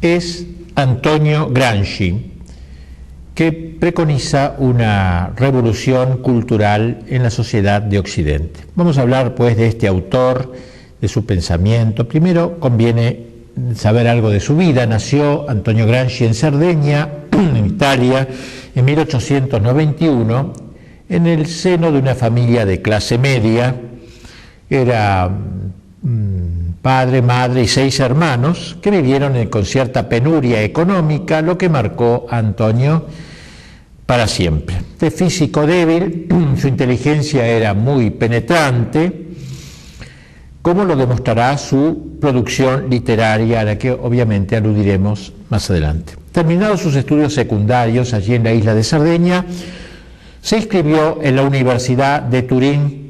es Antonio Gramsci, que preconiza una revolución cultural en la sociedad de Occidente. Vamos a hablar pues de este autor, de su pensamiento. Primero conviene saber algo de su vida. Nació Antonio Gramsci en Cerdeña, en Italia, en 1891, en el seno de una familia de clase media. Era padre, madre y 6 hermanos que vivieron con cierta penuria económica, lo que marcó a Antonio para siempre. De físico débil, su inteligencia era muy penetrante, como lo demostrará su producción literaria, a la que obviamente aludiremos más adelante. Terminados sus estudios secundarios allí en la isla de Cerdeña, se inscribió en la Universidad de Turín,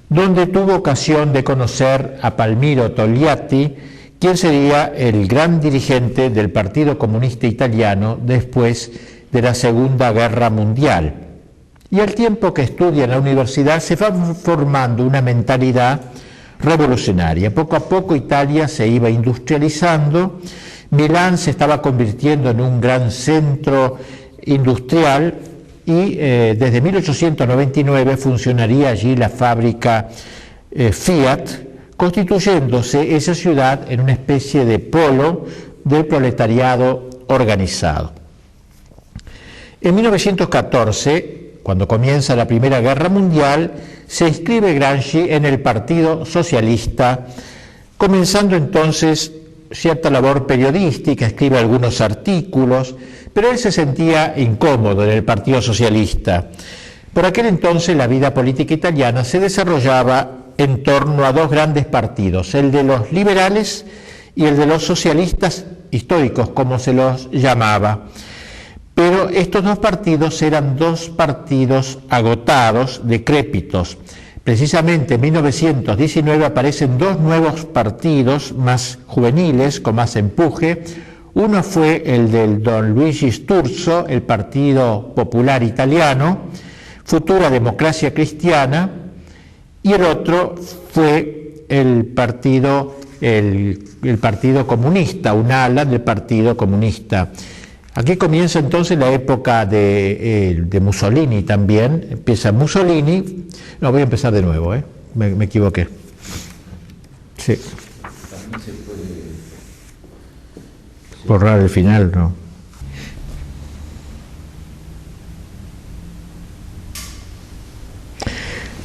donde tuvo ocasión de conocer a Palmiro Togliatti, quien sería el gran dirigente del Partido Comunista Italiano después de la Segunda Guerra Mundial. Y al tiempo que estudia en la universidad se va formando una mentalidad revolucionaria. Poco a poco Italia se iba industrializando, Milán se estaba convirtiendo en un gran centro industrial y desde 1899 funcionaría allí la fábrica Fiat, constituyéndose esa ciudad en una especie de polo del proletariado organizado. En 1914, cuando comienza la Primera Guerra Mundial, se inscribe Gramsci en el Partido Socialista, comenzando entonces cierta labor periodística, escribe algunos artículos, pero él se sentía incómodo en el Partido Socialista. Por aquel entonces la vida política italiana se desarrollaba en torno a 2 grandes partidos, el de los liberales y el de los socialistas históricos, como se los llamaba. Pero estos 2 partidos eran 2 partidos agotados, decrépitos. Precisamente en 1919 aparecen 2 nuevos partidos más juveniles, con más empuje. Uno fue el del don Luigi Sturzo, el Partido Popular Italiano, Futura Democracia Cristiana, y el otro fue el Partido Comunista, un ala del Partido Comunista. Aquí comienza entonces la época de Mussolini también. Empieza Mussolini. No, voy a empezar de nuevo, me equivoqué. Sí. Borrar el final, no.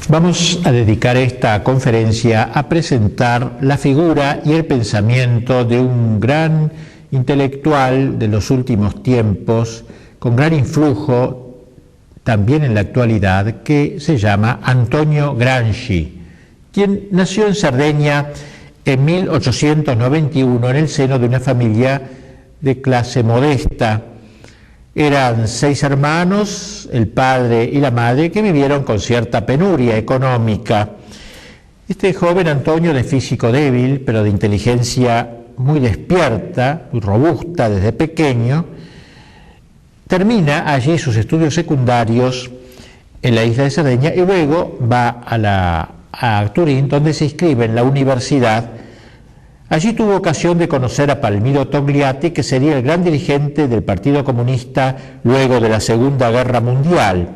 Vamos a dedicar esta conferencia a presentar la figura y el pensamiento de un gran intelectual de los últimos tiempos, con gran influjo también en la actualidad, que se llama Antonio Gramsci, quien nació en Cerdeña en 1891 en el seno de una familia de clase modesta. Eran 6 hermanos, el padre y la madre, que vivieron con cierta penuria económica. Este joven Antonio, de físico débil, pero de inteligencia muy despierta, muy robusta desde pequeño, termina allí sus estudios secundarios en la isla de Cerdeña y luego va a Turín, donde se inscribe en la universidad. Allí tuvo ocasión de conocer a Palmiro Togliatti, que sería el gran dirigente del Partido Comunista luego de la Segunda Guerra Mundial.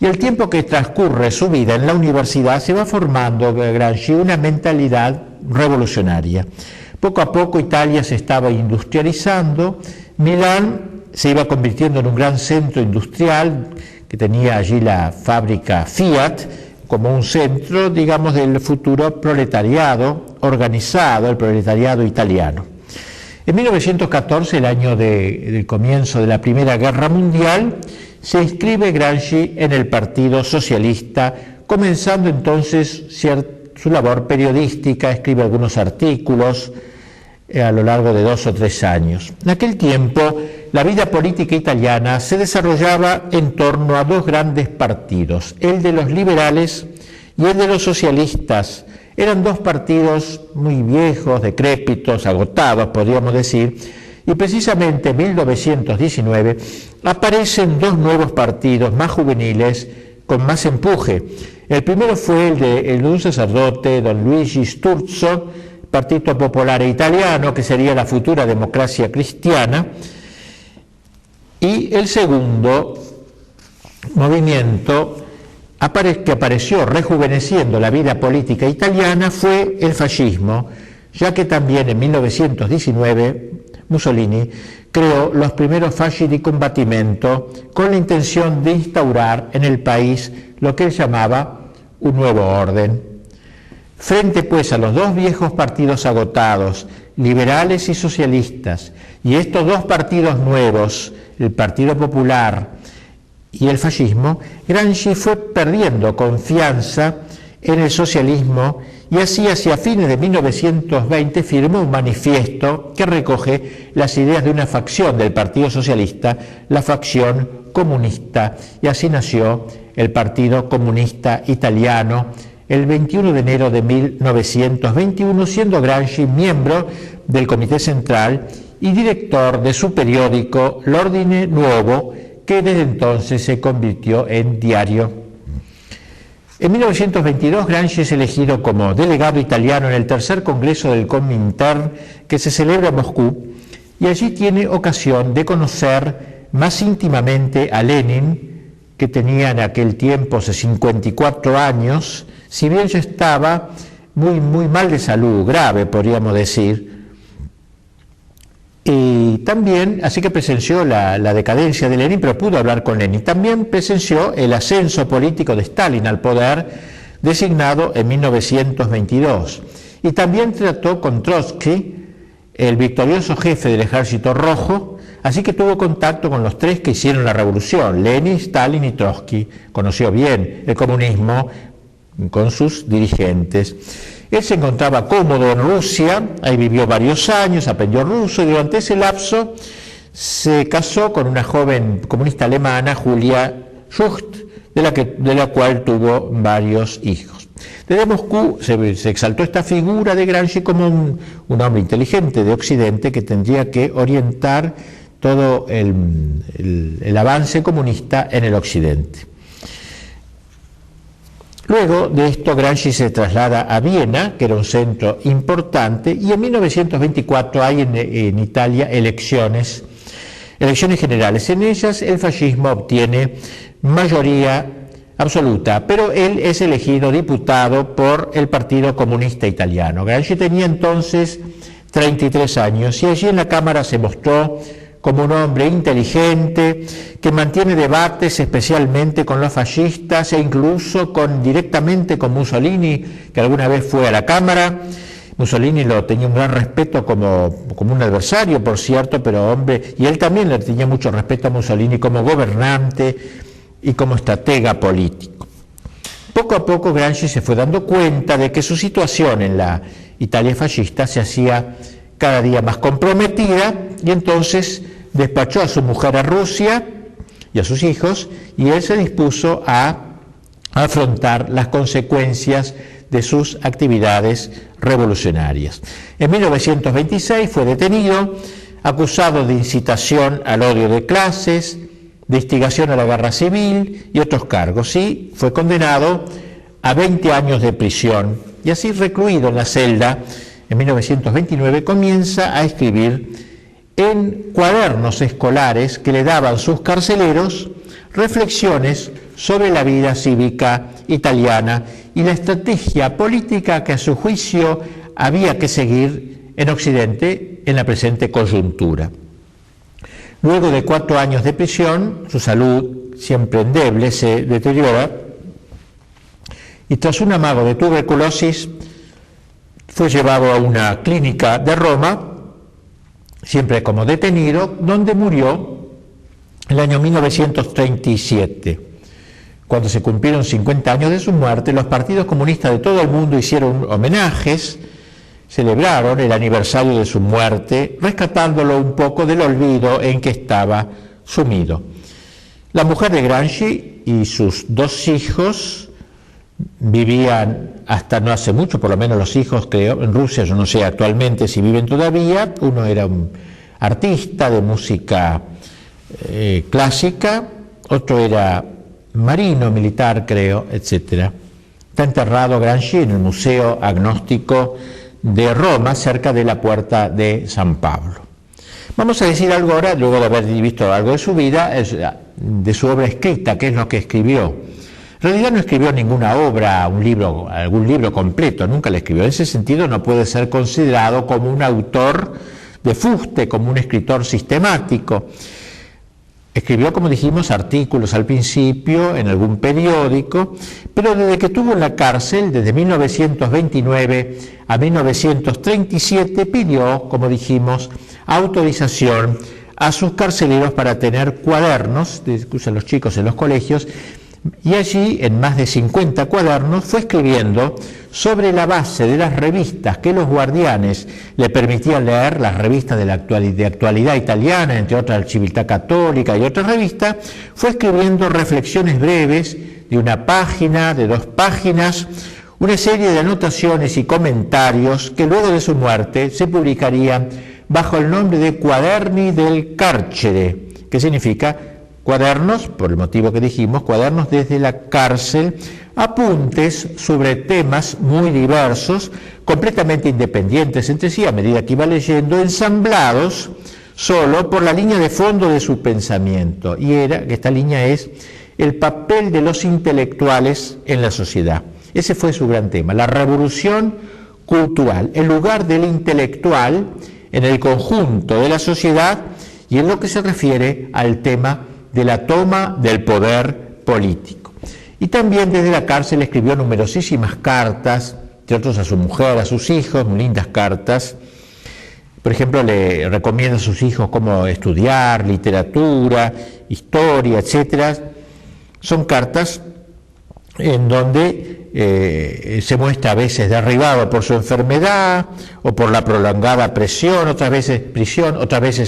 Y al tiempo que transcurre su vida en la universidad se va formando Gramsci una mentalidad revolucionaria. Poco a poco Italia se estaba industrializando, Milán se iba convirtiendo en un gran centro industrial que tenía allí la fábrica Fiat como un centro, digamos, del futuro proletariado organizado, el proletariado italiano. En 1914, el año del comienzo de la Primera Guerra Mundial, se inscribe Gramsci en el Partido Socialista, comenzando entonces su labor periodística, escribe algunos artículos a lo largo de 2 o 3 años. En aquel tiempo, la vida política italiana se desarrollaba en torno a 2 grandes partidos, el de los liberales y el de los socialistas. Eran 2 partidos muy viejos, decrépitos, agotados, podríamos decir, y precisamente en 1919 aparecen 2 nuevos partidos más juveniles con más empuje. El primero fue el de un sacerdote, don Luigi Sturzo, Partito Popolare Italiano, que sería la futura Democracia Cristiana, y el segundo movimiento que apareció rejuveneciendo la vida política italiana fue el fascismo, ya que también en 1919 Mussolini creó los primeros fasci di combattimento con la intención de instaurar en el país lo que él llamaba un nuevo orden. Frente pues a los dos viejos partidos agotados, liberales y socialistas, y estos dos partidos nuevos, el Partido Popular y el fascismo, Gramsci fue perdiendo confianza en el socialismo y así hacia fines de 1920 firmó un manifiesto que recoge las ideas de una facción del Partido Socialista, la facción comunista, y así nació el Partido Comunista Italiano el 21 de enero de 1921, siendo Gramsci miembro del Comité Central y director de su periódico L'Ordine Nuovo, que desde entonces se convirtió en diario. En 1922 Gramsci es elegido como delegado italiano en el tercer congreso del Comintern, que se celebra en Moscú, y allí tiene ocasión de conocer más íntimamente a Lenin, que tenía en aquel tiempo 54 años, si bien ya estaba muy mal de salud, grave podríamos decir, y también, así que presenció la decadencia de Lenin, pero pudo hablar con Lenin. También presenció el ascenso político de Stalin al poder, designado en 1922. Y también trató con Trotsky, el victorioso jefe del Ejército Rojo, así que tuvo contacto con los tres que hicieron la revolución, Lenin, Stalin y Trotsky. Conoció bien el comunismo con sus dirigentes. Él se encontraba cómodo en Rusia, ahí vivió varios años, aprendió ruso y durante ese lapso se casó con una joven comunista alemana, Julia Schucht, de la cual tuvo varios hijos. Desde Moscú se exaltó esta figura de Gramsci como un hombre inteligente de Occidente que tendría que orientar todo el avance comunista en el Occidente. Luego de esto, Gramsci se traslada a Viena, que era un centro importante, y en 1924 hay en Italia elecciones generales. En ellas el fascismo obtiene mayoría absoluta, pero él es elegido diputado por el Partido Comunista Italiano. Gramsci tenía entonces 33 años y allí en la Cámara se mostró como un hombre inteligente, que mantiene debates especialmente con los fascistas e incluso directamente con Mussolini, que alguna vez fue a la Cámara. Mussolini lo tenía un gran respeto como un adversario, por cierto, pero hombre, y él también le tenía mucho respeto a Mussolini como gobernante y como estratega político. Poco a poco Gramsci se fue dando cuenta de que su situación en la Italia fascista se hacía cada día más comprometida y entonces despachó a su mujer a Rusia y a sus hijos y él se dispuso a afrontar las consecuencias de sus actividades revolucionarias. En 1926 fue detenido, acusado de incitación al odio de clases, de instigación a la guerra civil y otros cargos, y fue condenado a 20 años de prisión y así recluido en la celda. En 1929 comienza a escribir en cuadernos escolares que le daban sus carceleros reflexiones sobre la vida cívica italiana y la estrategia política que a su juicio había que seguir en Occidente en la presente coyuntura. Luego de 4 años de prisión, su salud, siempre endeble, se deteriora y tras un amago de tuberculosis fue llevado a una clínica de Roma, siempre como detenido, donde murió el año 1937. Cuando se cumplieron 50 años de su muerte, los partidos comunistas de todo el mundo hicieron homenajes, celebraron el aniversario de su muerte, rescatándolo un poco del olvido en que estaba sumido. La mujer de Gramsci y sus 2 hijos vivían hasta no hace mucho, por lo menos los hijos, creo, en Rusia, yo no sé actualmente si viven todavía. Uno era un artista de música clásica, otro era marino, militar, creo, etc. Está enterrado Gramsci en el Museo Agnóstico de Roma, cerca de la Puerta de San Pablo. Vamos a decir algo ahora, luego de haber visto algo de su vida, de su obra escrita, qué es lo que escribió. En realidad no escribió ninguna obra, algún libro completo, nunca lo escribió. En ese sentido no puede ser considerado como un autor de fuste, como un escritor sistemático. Escribió, como dijimos, artículos al principio en algún periódico, pero desde que estuvo en la cárcel, desde 1929 a 1937, pidió, como dijimos, autorización a sus carceleros para tener cuadernos, que usan los chicos en los colegios, y allí, en más de 50 cuadernos, fue escribiendo sobre la base de las revistas que los guardianes le permitían leer, las revistas de actualidad italiana, entre otras la Civiltà Católica y otras revistas, fue escribiendo reflexiones breves de una página, de 2 páginas, una serie de anotaciones y comentarios que luego de su muerte se publicarían bajo el nombre de Quaderni del Carcere, que significa cuadernos, por el motivo que dijimos, cuadernos desde la cárcel, apuntes sobre temas muy diversos, completamente independientes entre sí a medida que iba leyendo, ensamblados solo por la línea de fondo de su pensamiento. Y esta línea es el papel de los intelectuales en la sociedad. Ese fue su gran tema, la revolución cultural, el lugar del intelectual en el conjunto de la sociedad y en lo que se refiere al tema de la toma del poder político. Y también desde la cárcel escribió numerosísimas cartas, entre otros a su mujer, a sus hijos, muy lindas cartas. Por ejemplo, le recomienda a sus hijos cómo estudiar, literatura, historia, etc. Son cartas en donde se muestra a veces derribado por su enfermedad o por la prolongada presión, otras veces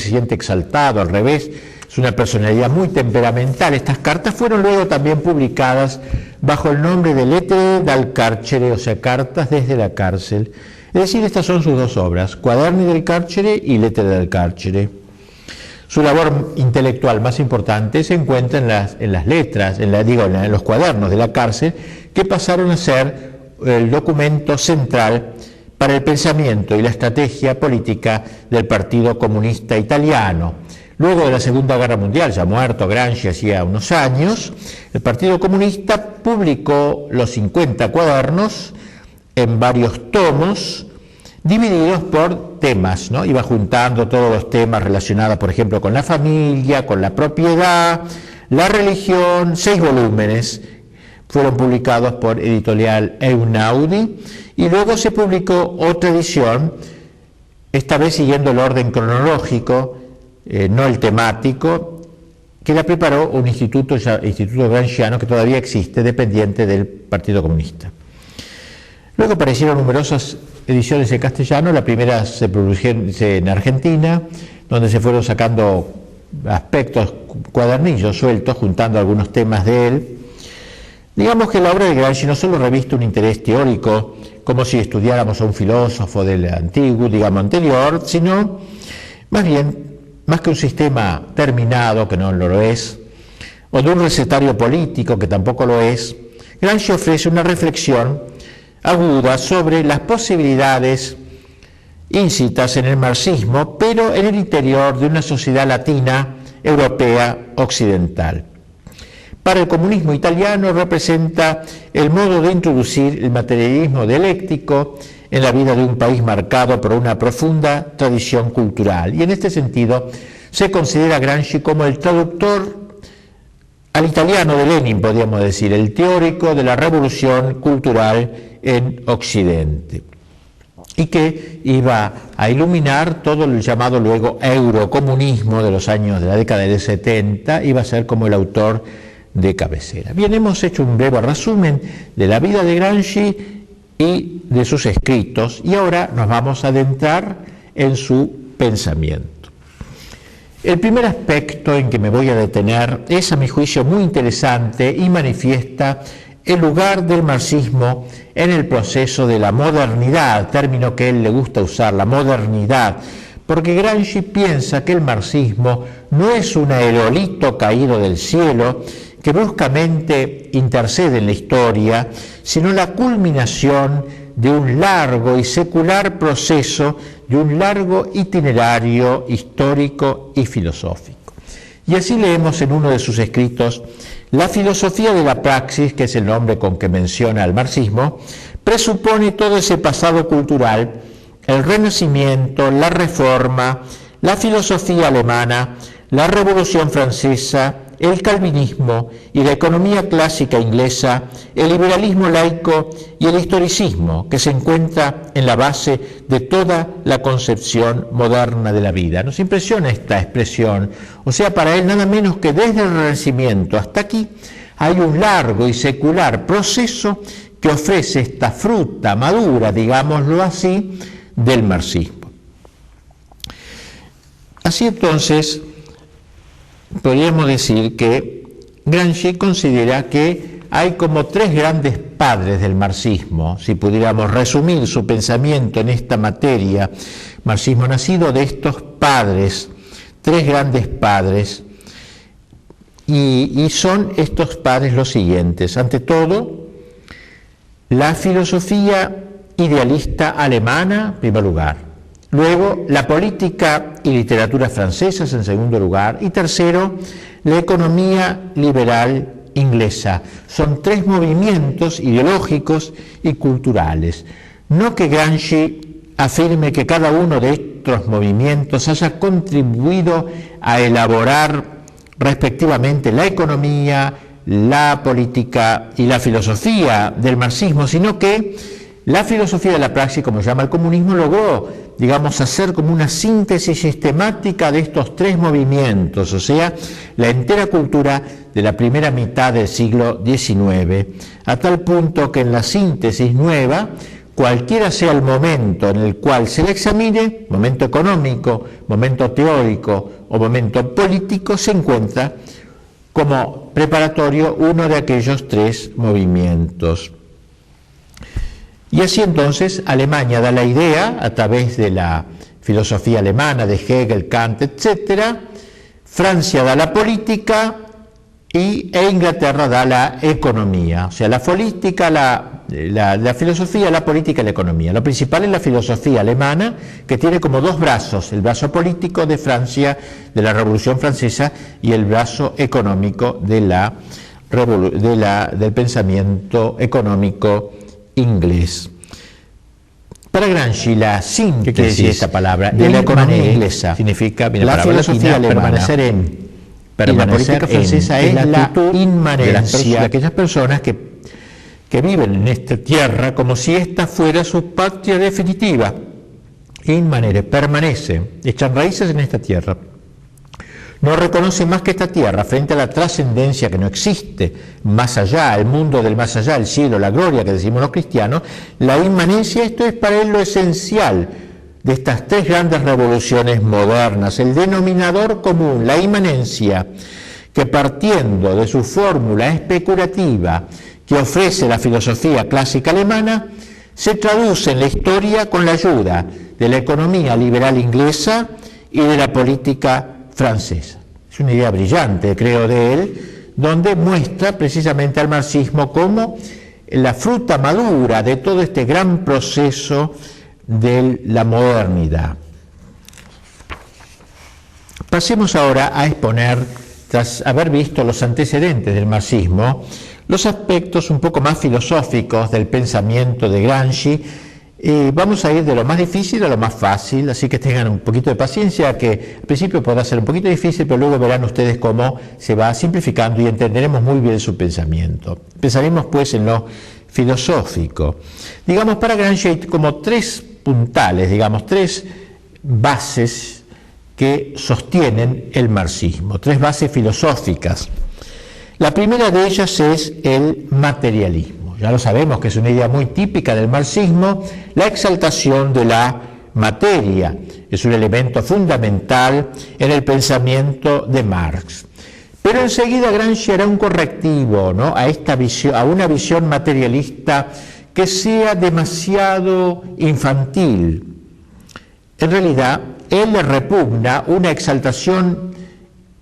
se siente exaltado, al revés. Es una personalidad muy temperamental. Estas cartas fueron luego también publicadas bajo el nombre de Lettere dal Carcere, o sea, cartas desde la cárcel. Es decir, estas son sus 2 obras, Quaderni del Carcere y Lettere dal Carcere. Su labor intelectual más importante se encuentra en las letras, en los cuadernos de la cárcel, que pasaron a ser el documento central para el pensamiento y la estrategia política del Partido Comunista Italiano. Luego de la Segunda Guerra Mundial, ya muerto Gramsci hacía unos años, el Partido Comunista publicó los 50 cuadernos en varios tomos, divididos por temas, ¿no? Iba juntando todos los temas relacionados, por ejemplo, con la familia, con la propiedad, la religión, 6 volúmenes. Fueron publicados por Editorial Einaudi y luego se publicó otra edición, esta vez siguiendo el orden cronológico, no el temático, que la preparó un instituto gramsciano que todavía existe, dependiente del Partido Comunista. Luego aparecieron numerosas ediciones en castellano, la primera se produjo en Argentina, donde se fueron sacando aspectos, cuadernillos sueltos, juntando algunos temas de él. Digamos que la obra de Gramsci no solo reviste un interés teórico, como si estudiáramos a un filósofo del antiguo, digamos anterior, sino más bien, más que un sistema terminado, que no lo es, o de un recetario político, que tampoco lo es, Gramsci ofrece una reflexión aguda sobre las posibilidades íncitas en el marxismo, pero en el interior de una sociedad latina, europea, occidental. Para el comunismo italiano representa el modo de introducir el materialismo dialéctico en la vida de un país marcado por una profunda tradición cultural. Y en este sentido se considera a Gramsci como el traductor al italiano de Lenin, podríamos decir, el teórico de la revolución cultural en Occidente, y que iba a iluminar todo el llamado luego eurocomunismo de los años de la década del 70, iba a ser como el autor de cabecera. Bien, hemos hecho un breve resumen de la vida de Gramsci y de sus escritos, y ahora nos vamos a adentrar en su pensamiento. El primer aspecto en que me voy a detener es, a mi juicio, muy interesante y manifiesta el lugar del marxismo en el proceso de la modernidad, término que a él le gusta usar, la modernidad, porque Gramsci piensa que el marxismo no es un aerolito caído del cielo que bruscamente intercede en la historia, sino la culminación de un largo y secular proceso, de un largo itinerario histórico y filosófico. Y así leemos en uno de sus escritos: la filosofía de la praxis, que es el nombre con que menciona al marxismo, presupone todo ese pasado cultural, el Renacimiento, la Reforma, la filosofía alemana, la Revolución Francesa, el calvinismo y la economía clásica inglesa, el liberalismo laico y el historicismo, que se encuentra en la base de toda la concepción moderna de la vida. Nos impresiona esta expresión, o sea, para él nada menos que desde el Renacimiento hasta aquí hay un largo y secular proceso que ofrece esta fruta madura, digámoslo así, del marxismo. Así entonces, podríamos decir que Gramsci considera que hay como tres grandes padres del marxismo, si pudiéramos resumir su pensamiento en esta materia. Marxismo nacido de estos padres, tres grandes padres, y son estos padres los siguientes. Ante todo, la filosofía idealista alemana, en primer lugar. Luego, la política y literatura francesas, en segundo lugar. Y tercero, la economía liberal inglesa. Son tres movimientos ideológicos y culturales. No que Gramsci afirme que cada uno de estos movimientos haya contribuido a elaborar respectivamente la economía, la política y la filosofía del marxismo, sino que la filosofía de la praxis, como llama el comunismo, logró, digamos, hacer como una síntesis sistemática de estos tres movimientos, o sea, la entera cultura de la primera mitad del siglo XIX, a tal punto que en la síntesis nueva, cualquiera sea el momento en el cual se le examine, momento económico, momento teórico o momento político, se encuentra como preparatorio uno de aquellos tres movimientos. Y así entonces Alemania da la idea, a través de la filosofía alemana de Hegel, Kant, etc., Francia da la política e Inglaterra da la economía, o sea, la política, la filosofía, la política y la economía. Lo principal es la filosofía alemana, que tiene como dos brazos: el brazo político de Francia, de la Revolución Francesa, y el brazo económico del pensamiento económico inglés. Para Gramsci, la síntesis de esta palabra de la economía inglesa significa la filosofía alemana, permanecer la política francesa es la inmanencia de aquellas personas que viven en esta tierra como si esta fuera su patria definitiva. Inmanere, permanece, echan raíces en esta tierra. No reconoce más que esta tierra frente a la trascendencia que no existe, más allá, el mundo del más allá, el cielo, la gloria que decimos los cristianos. La inmanencia, esto es para él lo esencial de estas tres grandes revoluciones modernas, el denominador común, la inmanencia, que partiendo de su fórmula especulativa que ofrece la filosofía clásica alemana, se traduce en la historia con la ayuda de la economía liberal inglesa y de la política francesa. Es una idea brillante, creo, de él, donde muestra precisamente al marxismo como la fruta madura de todo este gran proceso de la modernidad. Pasemos ahora a exponer, tras haber visto los antecedentes del marxismo, los aspectos un poco más filosóficos del pensamiento de Gramsci. Vamos a ir de lo más difícil a lo más fácil, así que tengan un poquito de paciencia, que al principio podrá ser un poquito difícil, pero luego verán ustedes cómo se va simplificando y entenderemos muy bien su pensamiento. Empezaremos pues en lo filosófico. Digamos, para Gramsci hay como tres puntales, digamos, tres bases que sostienen el marxismo, tres bases filosóficas. La primera de ellas es el materialismo. Ya lo sabemos que es una idea muy típica del marxismo, la exaltación de la materia. Es un elemento fundamental en el pensamiento de Marx. Pero enseguida Gramsci hará un correctivo, ¿no?, a esta visión, a una visión materialista que sea demasiado infantil. En realidad, él le repugna una exaltación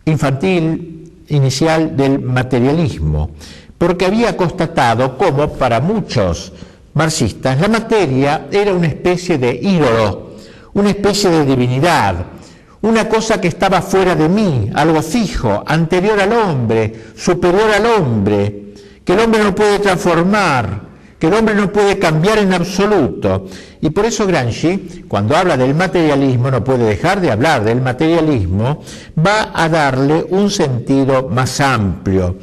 infantil inicial del materialismo, porque había constatado cómo para muchos marxistas, la materia era una especie de ídolo, una especie de divinidad, una cosa que estaba fuera de mí, algo fijo, anterior al hombre, superior al hombre, que el hombre no puede transformar, que el hombre no puede cambiar en absoluto. Y por eso Gramsci, cuando habla del materialismo, no puede dejar de hablar del materialismo, va a darle un sentido más amplio.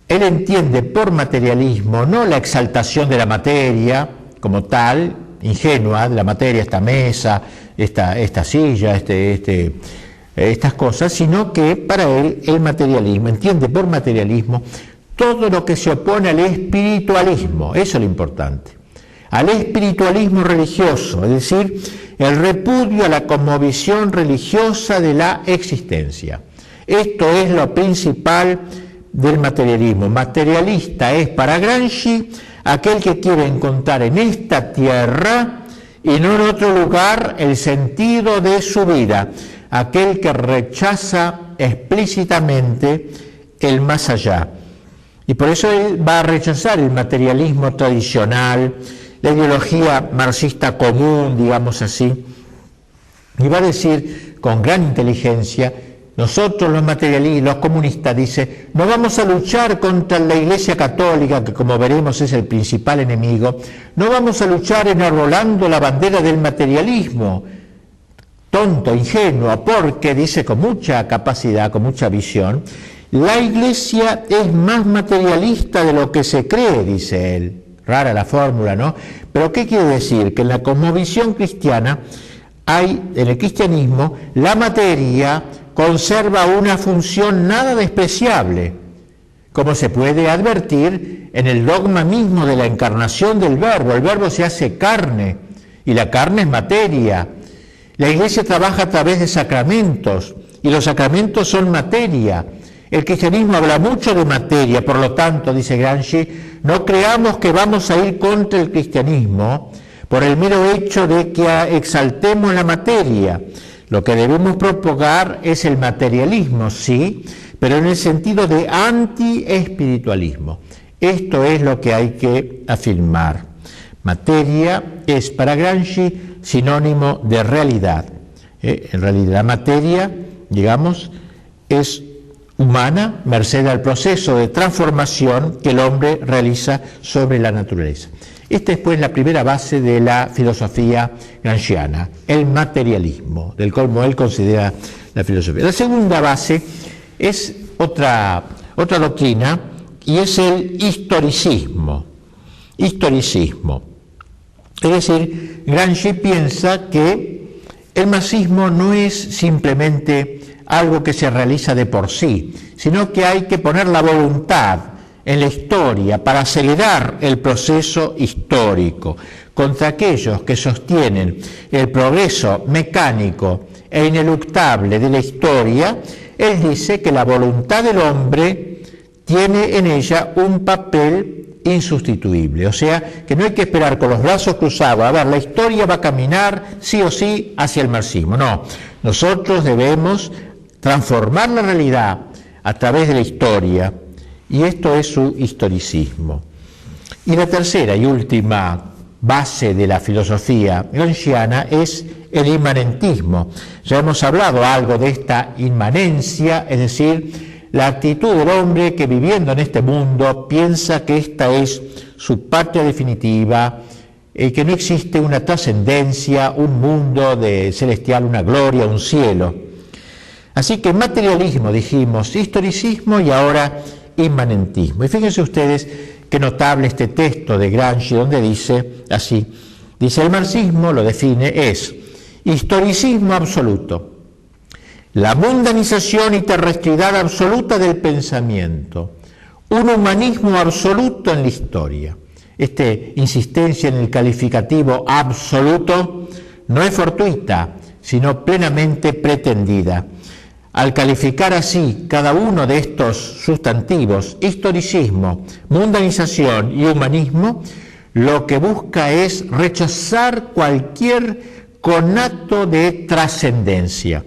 Él entiende por materialismo no la exaltación de la materia como tal, ingenua, de la materia, esta mesa, esta silla, estas cosas, sino que para él el materialismo, entiende por materialismo todo lo que se opone al espiritualismo, eso es lo importante, al espiritualismo religioso, es decir, el repudio a la cosmovisión religiosa de la existencia. Esto es lo principal del materialismo. Materialista es para Gramsci aquel que quiere encontrar en esta tierra y no en otro lugar el sentido de su vida, aquel que rechaza explícitamente el más allá. Y por eso él va a rechazar el materialismo tradicional, la ideología marxista común, digamos así, y va a decir con gran inteligencia: nosotros los materialistas, los comunistas, dice, no vamos a luchar contra la Iglesia Católica, que como veremos es el principal enemigo, no vamos a luchar enarbolando la bandera del materialismo, tonto, ingenuo, porque, dice con mucha capacidad, con mucha visión, la Iglesia es más materialista de lo que se cree, dice él. Rara la fórmula, ¿no? Pero ¿qué quiere decir? Que en la cosmovisión cristiana hay, en el cristianismo, la materia conserva una función nada despreciable, como se puede advertir en el dogma mismo de la encarnación del Verbo. El Verbo se hace carne y la carne es materia. La Iglesia trabaja a través de sacramentos y los sacramentos son materia. El cristianismo habla mucho de materia, por lo tanto, dice Gramsci, no creamos que vamos a ir contra el cristianismo por el mero hecho de que exaltemos la materia. Lo que debemos propagar es el materialismo, sí, pero en el sentido de anti-espiritualismo. Esto es lo que hay que afirmar. Materia es para Gramsci sinónimo de realidad. En realidad la materia, digamos, es humana, merced al proceso de transformación que el hombre realiza sobre la naturaleza. Esta es pues la primera base de la filosofía gramsciana, el materialismo, del cual él considera la filosofía. La segunda base es otra doctrina y es el historicismo. Historicismo. Es decir, Gramsci piensa que el marxismo no es simplemente algo que se realiza de por sí, sino que hay que poner la voluntad en la historia para acelerar el proceso histórico. Contra aquellos que sostienen el progreso mecánico e ineluctable de la historia, él dice que la voluntad del hombre tiene en ella un papel insustituible, o sea, que no hay que esperar con los brazos cruzados, a ver, la historia va a caminar sí o sí hacia el marxismo. No, nosotros debemos transformar la realidad a través de la historia, y esto es su historicismo. Y la tercera y última base de la filosofía gramsciana es el inmanentismo. Ya hemos hablado algo de esta inmanencia, es decir, la actitud del hombre que viviendo en este mundo piensa que esta es su patria definitiva, que no existe una trascendencia, un mundo celestial, una gloria, un cielo. Así que materialismo, dijimos, historicismo y ahora inmanentismo. Y fíjense ustedes qué notable este texto de Gramsci donde dice así, dice: el marxismo, lo define, es historicismo absoluto, la mundanización y terrestridad absoluta del pensamiento, un humanismo absoluto en la historia. Esta insistencia en el calificativo absoluto no es fortuita, sino plenamente pretendida. Al calificar así cada uno de estos sustantivos, historicismo, mundanización y humanismo, lo que busca es rechazar cualquier conato de trascendencia.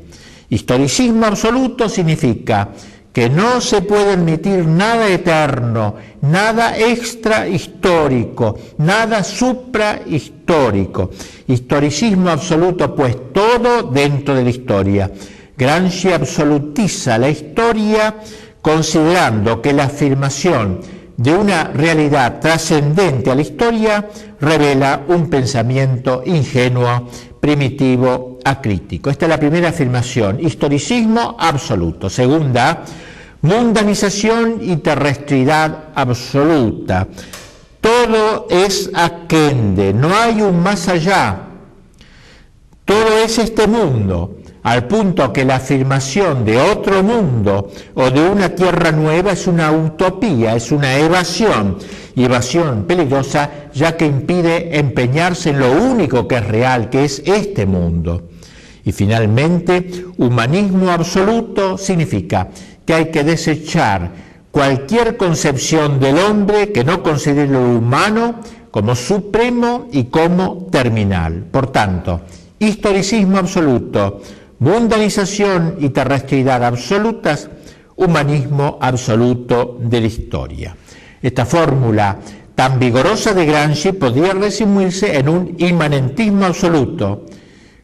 Historicismo absoluto significa que no se puede admitir nada eterno, nada extrahistórico, nada suprahistórico. Historicismo absoluto, pues todo dentro de la historia. Gramsci absolutiza la historia considerando que la afirmación de una realidad trascendente a la historia revela un pensamiento ingenuo, primitivo, acrítico. Esta es la primera afirmación, historicismo absoluto. Segunda, mundanización y terrestridad absoluta. Todo es aquende, no hay un más allá. Todo es este mundo, al punto que la afirmación de otro mundo o de una tierra nueva es una utopía, es una evasión, y evasión peligrosa ya que impide empeñarse en lo único que es real, que es este mundo. Y finalmente, humanismo absoluto significa que hay que desechar cualquier concepción del hombre que no considere lo humano como supremo y como terminal. Por tanto, historicismo absoluto, mundanización y terrestridad absolutas, humanismo absoluto de la historia. Esta fórmula tan vigorosa de Gramsci podría resumirse en un inmanentismo absoluto,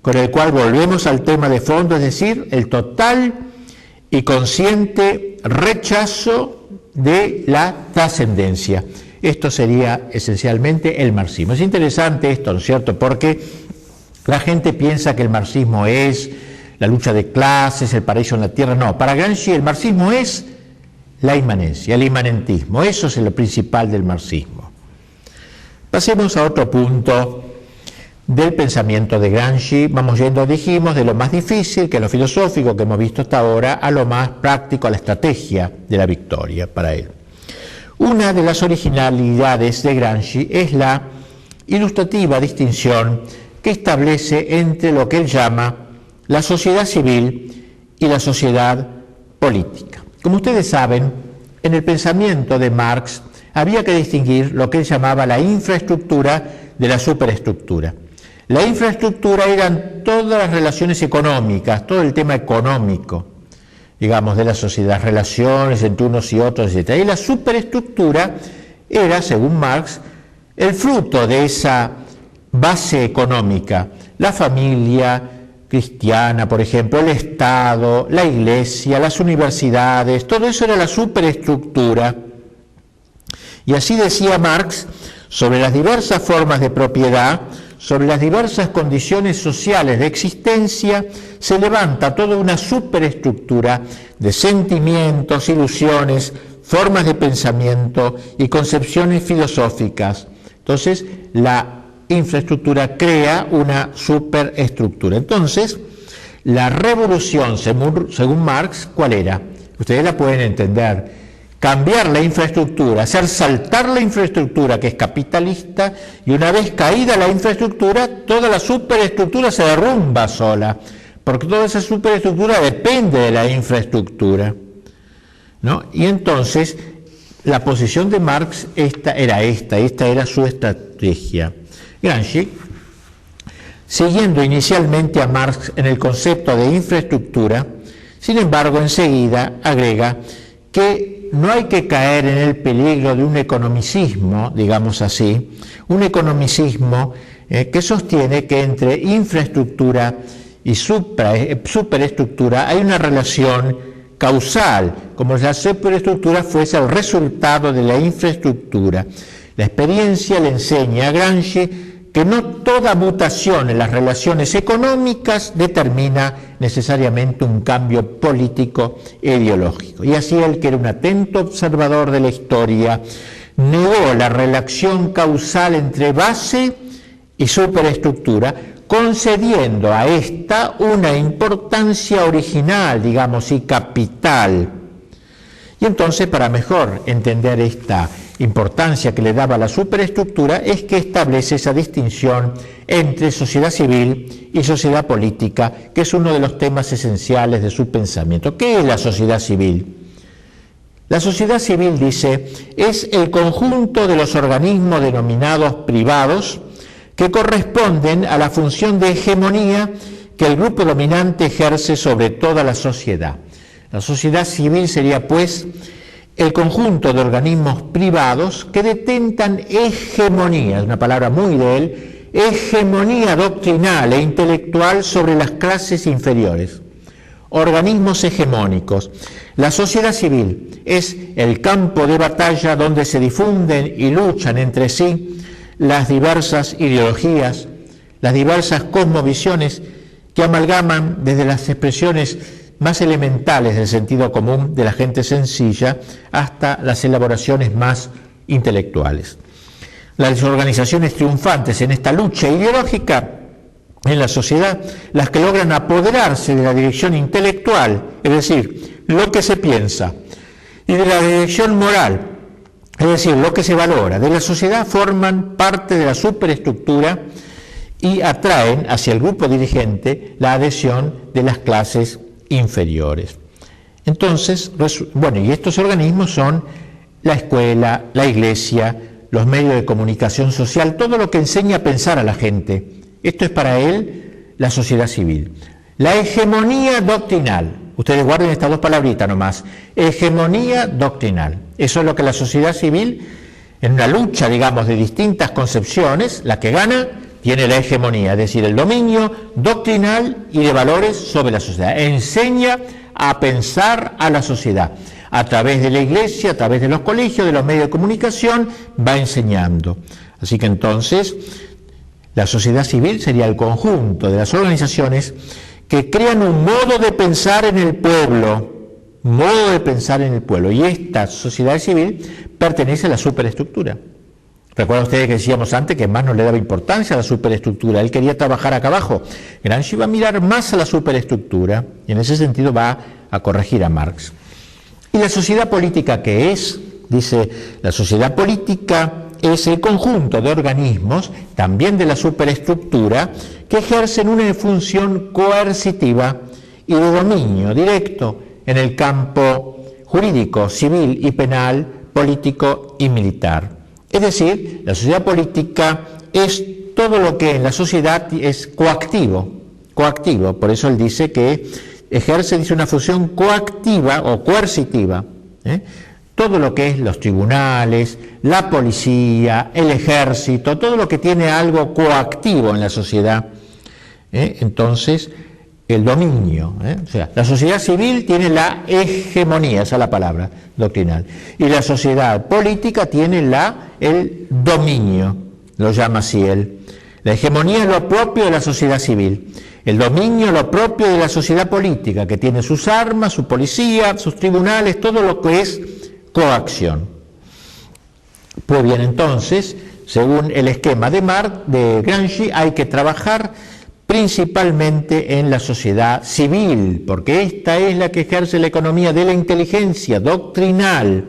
con el cual volvemos al tema de fondo, es decir, el total y consciente rechazo de la trascendencia. Esto sería esencialmente el marxismo. Es interesante esto, ¿no es cierto?, porque la gente piensa que el marxismo es la lucha de clases, el paraíso en la tierra. No, para Gramsci el marxismo es la inmanencia, el inmanentismo. Eso es lo principal del marxismo. Pasemos a otro punto del pensamiento de Gramsci. Vamos yendo, dijimos, de lo más difícil, que es lo filosófico que hemos visto hasta ahora, a lo más práctico, a la estrategia de la victoria para él. Una de las originalidades de Gramsci es la ilustrativa distinción que establece entre lo que él llama la sociedad civil y la sociedad política. Como ustedes saben, en el pensamiento de Marx había que distinguir lo que él llamaba la infraestructura de la superestructura. La infraestructura eran todas las relaciones económicas, todo el tema económico, digamos, de la sociedad, relaciones entre unos y otros, etc. Y la superestructura era, según Marx, el fruto de esa base económica, la familia cristiana, por ejemplo, el Estado, la Iglesia, las universidades, todo eso era la superestructura. Y así decía Marx sobre las diversas formas de propiedad, sobre las diversas condiciones sociales de existencia, se levanta toda una superestructura de sentimientos, ilusiones, formas de pensamiento y concepciones filosóficas. Entonces, la infraestructura crea una superestructura. Entonces, la revolución, según Marx, ¿cuál era? Ustedes la pueden entender. Cambiar la infraestructura, hacer saltar la infraestructura que es capitalista, y una vez caída la infraestructura, toda la superestructura se derrumba sola, porque toda esa superestructura depende de la infraestructura, ¿no? Y entonces, la posición de Marx esta era su estrategia. Gramsci, siguiendo inicialmente a Marx en el concepto de infraestructura, sin embargo, enseguida agrega que no hay que caer en el peligro de un economicismo, digamos así, un economicismo que sostiene que entre infraestructura y superestructura hay una relación causal, como si la superestructura fuese el resultado de la infraestructura. La experiencia le enseña a Gramsci que no toda mutación en las relaciones económicas determina necesariamente un cambio político e ideológico. Y así él, que era un atento observador de la historia, negó la relación causal entre base y superestructura, concediendo a esta una importancia original, digamos, y capital. Y entonces, para mejor entender esta importancia que le daba la superestructura, es que establece esa distinción entre sociedad civil y sociedad política, que es uno de los temas esenciales de su pensamiento. ¿Qué es la sociedad civil? La sociedad civil, dice, es el conjunto de los organismos denominados privados que corresponden a la función de hegemonía que el grupo dominante ejerce sobre toda la sociedad. La sociedad civil sería, pues, el conjunto de organismos privados que detentan hegemonía, es una palabra muy de él, hegemonía doctrinal e intelectual sobre las clases inferiores. Organismos hegemónicos. La sociedad civil es el campo de batalla donde se difunden y luchan entre sí las diversas ideologías, las diversas cosmovisiones que amalgaman desde las expresiones más elementales del sentido común de la gente sencilla hasta las elaboraciones más intelectuales. Las organizaciones triunfantes en esta lucha ideológica en la sociedad, las que logran apoderarse de la dirección intelectual, es decir, lo que se piensa, y de la dirección moral, es decir, lo que se valora, de la sociedad, forman parte de la superestructura y atraen hacia el grupo dirigente la adhesión de las clases inferiores. Entonces, bueno, y estos organismos son la escuela, la iglesia, los medios de comunicación social, todo lo que enseña a pensar a la gente. Esto es para él la sociedad civil. La hegemonía doctrinal, ustedes guarden estas dos palabritas nomás, hegemonía doctrinal. Eso es lo que la sociedad civil, en una lucha, digamos, de distintas concepciones, la que gana tiene la hegemonía, es decir, el dominio doctrinal y de valores sobre la sociedad. Enseña a pensar a la sociedad. A través de la iglesia, a través de los colegios, de los medios de comunicación, va enseñando. Así que entonces, la sociedad civil sería el conjunto de las organizaciones que crean un modo de pensar en el pueblo, y esta sociedad civil pertenece a la superestructura. Recuerdan ustedes que decíamos antes que Marx no le daba importancia a la superestructura, él quería trabajar acá abajo. Gramsci va a mirar más a la superestructura y en ese sentido va a corregir a Marx. ¿Y la sociedad política qué es? Dice, la sociedad política es el conjunto de organismos, también de la superestructura, que ejercen una función coercitiva y de dominio directo en el campo jurídico, civil y penal, político y militar. Es decir, la sociedad política es todo lo que en la sociedad es coactivo, por eso él dice que ejerce, dice, una función coactiva o coercitiva, todo lo que es los tribunales, la policía, el ejército, todo lo que tiene algo coactivo en la sociedad, entonces el dominio, o sea, la sociedad civil tiene la hegemonía, esa es la palabra doctrinal, y la sociedad política tiene el dominio, lo llama así él. La hegemonía es lo propio de la sociedad civil, el dominio lo propio de la sociedad política, que tiene sus armas, su policía, sus tribunales, todo lo que es coacción. Pues bien, entonces, según el esquema de Gramsci, hay que trabajar principalmente en la sociedad civil, porque esta es la que ejerce la economía de la inteligencia doctrinal.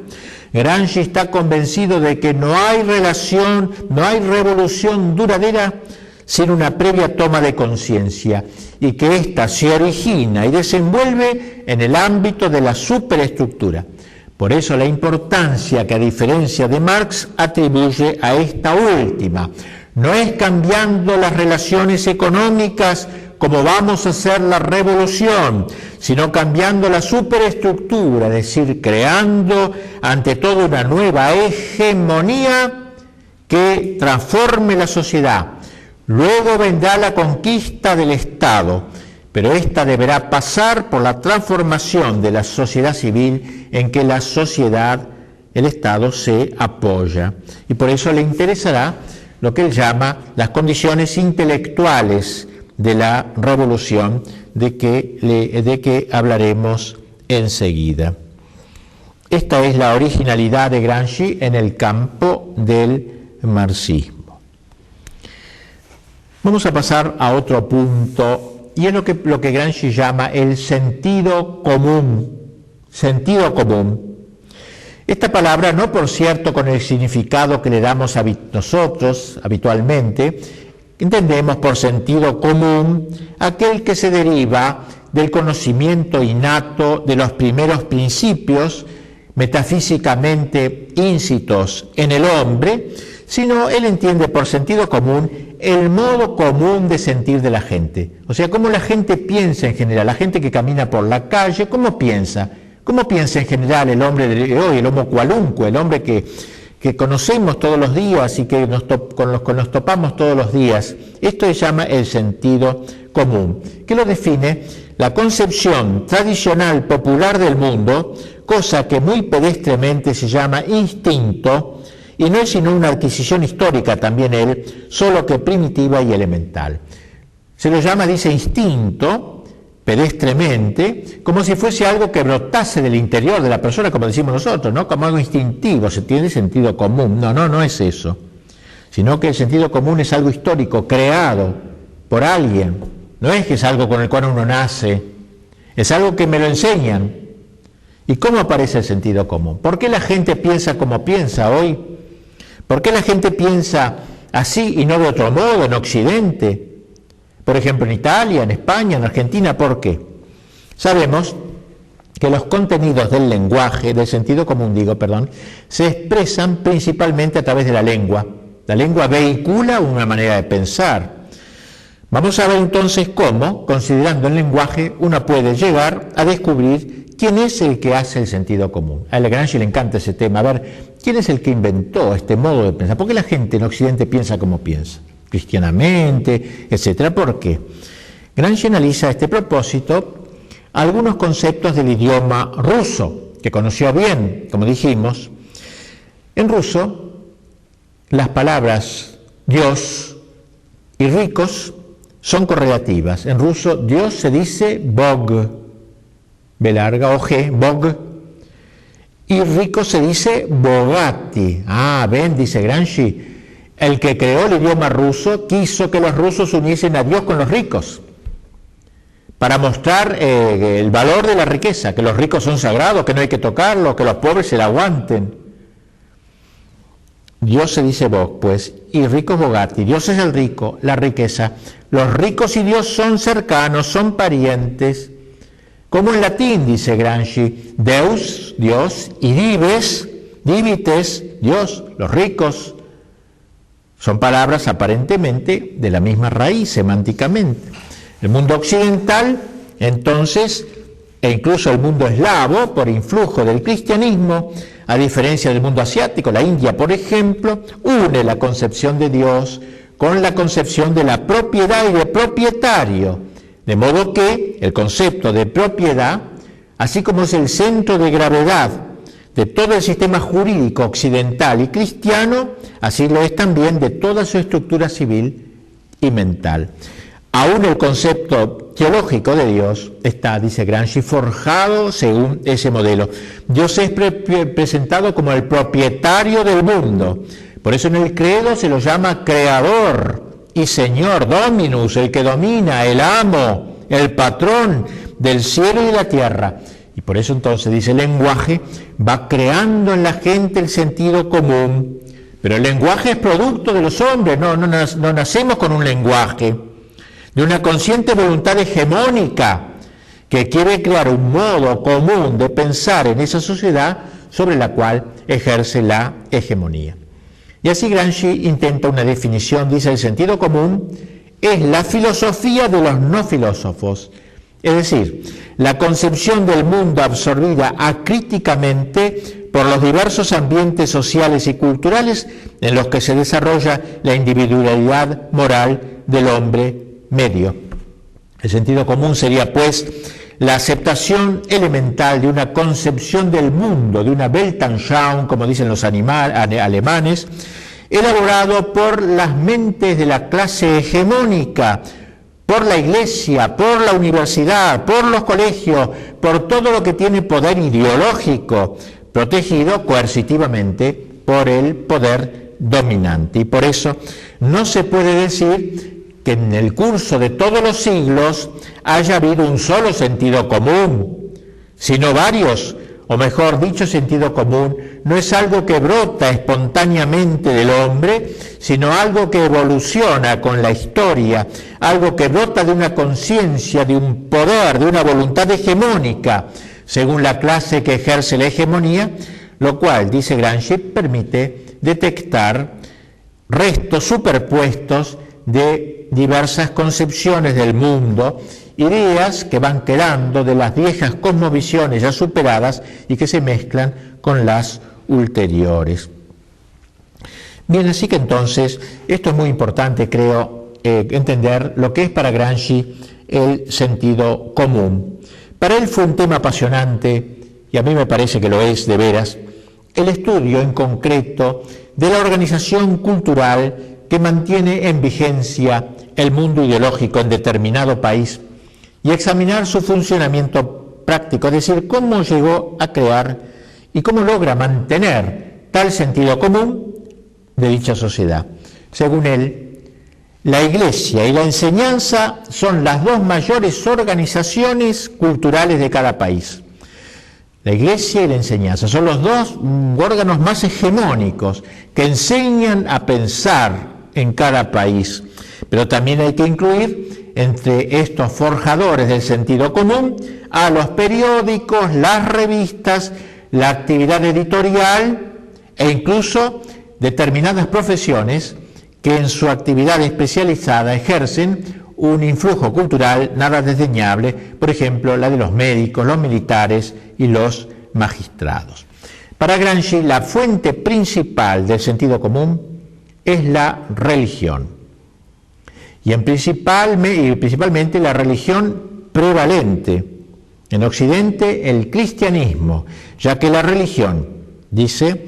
Gramsci está convencido de que no hay revolución duradera sin una previa toma de conciencia, y que ésta se origina y desenvuelve en el ámbito de la superestructura. Por eso la importancia que, a diferencia de Marx, atribuye a esta última. No es cambiando las relaciones económicas como vamos a hacer la revolución, sino cambiando la superestructura, es decir, creando ante todo una nueva hegemonía que transforme la sociedad. Luego vendrá la conquista del Estado, pero esta deberá pasar por la transformación de la sociedad civil en que la sociedad, el Estado, se apoya. Y por eso le interesará lo que él llama las condiciones intelectuales de la revolución, de que hablaremos enseguida. Esta es la originalidad de Gramsci en el campo del marxismo. Vamos a pasar a otro punto, y es lo que Gramsci llama el sentido común. Sentido común. Esta palabra, no por cierto con el significado que le damos a nosotros habitualmente, entendemos por sentido común aquel que se deriva del conocimiento innato de los primeros principios metafísicamente íncitos en el hombre, sino él entiende por sentido común el modo común de sentir de la gente. O sea, cómo la gente piensa en general, la gente que camina por la calle, ¿cómo piensa? ¿Cómo piensa en general el hombre de hoy, el homo cualunque, el hombre que conocemos todos los días y que con los que nos topamos todos los días? Esto se llama el sentido común, que lo define la concepción tradicional popular del mundo, cosa que muy pedestremente se llama instinto, y no es sino una adquisición histórica también él, solo que primitiva y elemental. Se lo llama, dice, instinto, pedestremente, como si fuese algo que brotase del interior de la persona, como decimos nosotros, ¿no? Como algo instintivo, se tiene sentido común. No es eso, sino que el sentido común es algo histórico, creado por alguien. No es que es algo con el cual uno nace, es algo que me lo enseñan. ¿Y cómo aparece el sentido común? ¿Por qué la gente piensa como piensa hoy? ¿Por qué la gente piensa así y no de otro modo en Occidente? Por ejemplo, en Italia, en España, en Argentina, ¿por qué? Sabemos que los contenidos del lenguaje, del sentido común se expresan principalmente a través de la lengua. La lengua vehicula una manera de pensar. Vamos a ver entonces cómo, considerando el lenguaje, uno puede llegar a descubrir quién es el que hace el sentido común. A Gramsci le encanta ese tema, a ver, ¿quién es el que inventó este modo de pensar? ¿Por qué la gente en Occidente piensa como piensa? Cristianamente, etcétera. ¿Por qué? Gramsci analiza a este propósito algunos conceptos del idioma ruso, que conoció bien, como dijimos. En ruso, las palabras Dios y ricos son correlativas. En ruso, Dios se dice Bog, B larga o G, Bog, y rico se dice Bogati. Ven, dice Gramsci, el que creó el idioma ruso quiso que los rusos uniesen a Dios con los ricos, para mostrar el valor de la riqueza, que los ricos son sagrados, que no hay que tocarlos, que los pobres se la aguanten. Dios se dice Bog, pues, y rico es Bogati. Dios es el rico, la riqueza. Los ricos y Dios son cercanos, son parientes. Como en latín, dice Gramsci, Deus, Dios, y dives, divites, Dios, los ricos. Son palabras aparentemente de la misma raíz, semánticamente. El mundo occidental, entonces, e incluso el mundo eslavo, por influjo del cristianismo, a diferencia del mundo asiático, la India, por ejemplo, une la concepción de Dios con la concepción de la propiedad y de propietario, de modo que el concepto de propiedad, así como es el centro de gravedad de todo el sistema jurídico occidental y cristiano, así lo es también de toda su estructura civil y mental. Aún el concepto teológico de Dios está, dice Gramsci, forjado según ese modelo. Dios es presentado como el propietario del mundo. Por eso en el credo se lo llama creador y señor, dominus, el que domina, el amo, el patrón del cielo y de la tierra. Y por eso entonces, dice, el lenguaje va creando en la gente el sentido común. Pero el lenguaje es producto de los hombres, no nacemos con un lenguaje, de una consciente voluntad hegemónica que quiere crear un modo común de pensar en esa sociedad sobre la cual ejerce la hegemonía. Y así Gramsci intenta una definición, dice, el sentido común es la filosofía de los no filósofos, es decir, la concepción del mundo absorbida acríticamente por los diversos ambientes sociales y culturales en los que se desarrolla la individualidad moral del hombre medio. El sentido común sería, pues, la aceptación elemental de una concepción del mundo, de una Weltanschauung, como dicen los alemanes, elaborado por las mentes de la clase hegemónica, por la iglesia, por la universidad, por los colegios, por todo lo que tiene poder ideológico, protegido coercitivamente por el poder dominante. Y por eso no se puede decir que en el curso de todos los siglos haya habido un solo sentido común, sino varios, o mejor dicho, sentido común no es algo que brota espontáneamente del hombre, sino algo que evoluciona con la historia, algo que brota de una conciencia, de un poder, de una voluntad hegemónica, según la clase que ejerce la hegemonía, lo cual, dice Gramsci, permite detectar restos superpuestos de diversas concepciones del mundo, ideas que van quedando de las viejas cosmovisiones ya superadas y que se mezclan con las ulteriores. Bien, así que entonces, esto es muy importante, creo, entender lo que es para Gramsci el sentido común. Para él fue un tema apasionante, y a mí me parece que lo es de veras, el estudio en concreto de la organización cultural que mantiene en vigencia el mundo ideológico en determinado país y examinar su funcionamiento práctico, es decir, cómo llegó a crear y cómo logra mantener tal sentido común de dicha sociedad. Según él, la Iglesia y la enseñanza son las dos mayores organizaciones culturales de cada país. La Iglesia y la enseñanza son los dos órganos más hegemónicos que enseñan a pensar en cada país. Pero también hay que incluir entre estos forjadores del sentido común a los periódicos, las revistas, la actividad editorial e incluso determinadas profesiones que en su actividad especializada ejercen un influjo cultural nada desdeñable, por ejemplo, la de los médicos, los militares y los magistrados. Para Gramsci, la fuente principal del sentido común es la religión, y principalmente la religión prevalente. En Occidente, el cristianismo, ya que la religión, dice,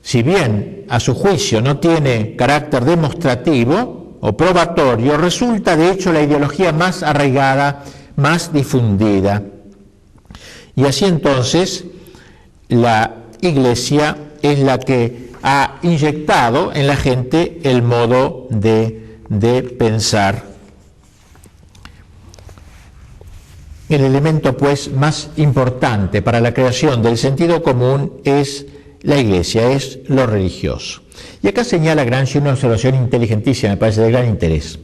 si bien a su juicio no tiene carácter demostrativo o probatorio, resulta de hecho la ideología más arraigada, más difundida. Y así entonces la Iglesia es la que ha inyectado en la gente el modo de pensar. El elemento pues más importante para la creación del sentido común es la Iglesia, es lo religioso. Y acá señala Gramsci una observación inteligentísima, me parece de gran interés.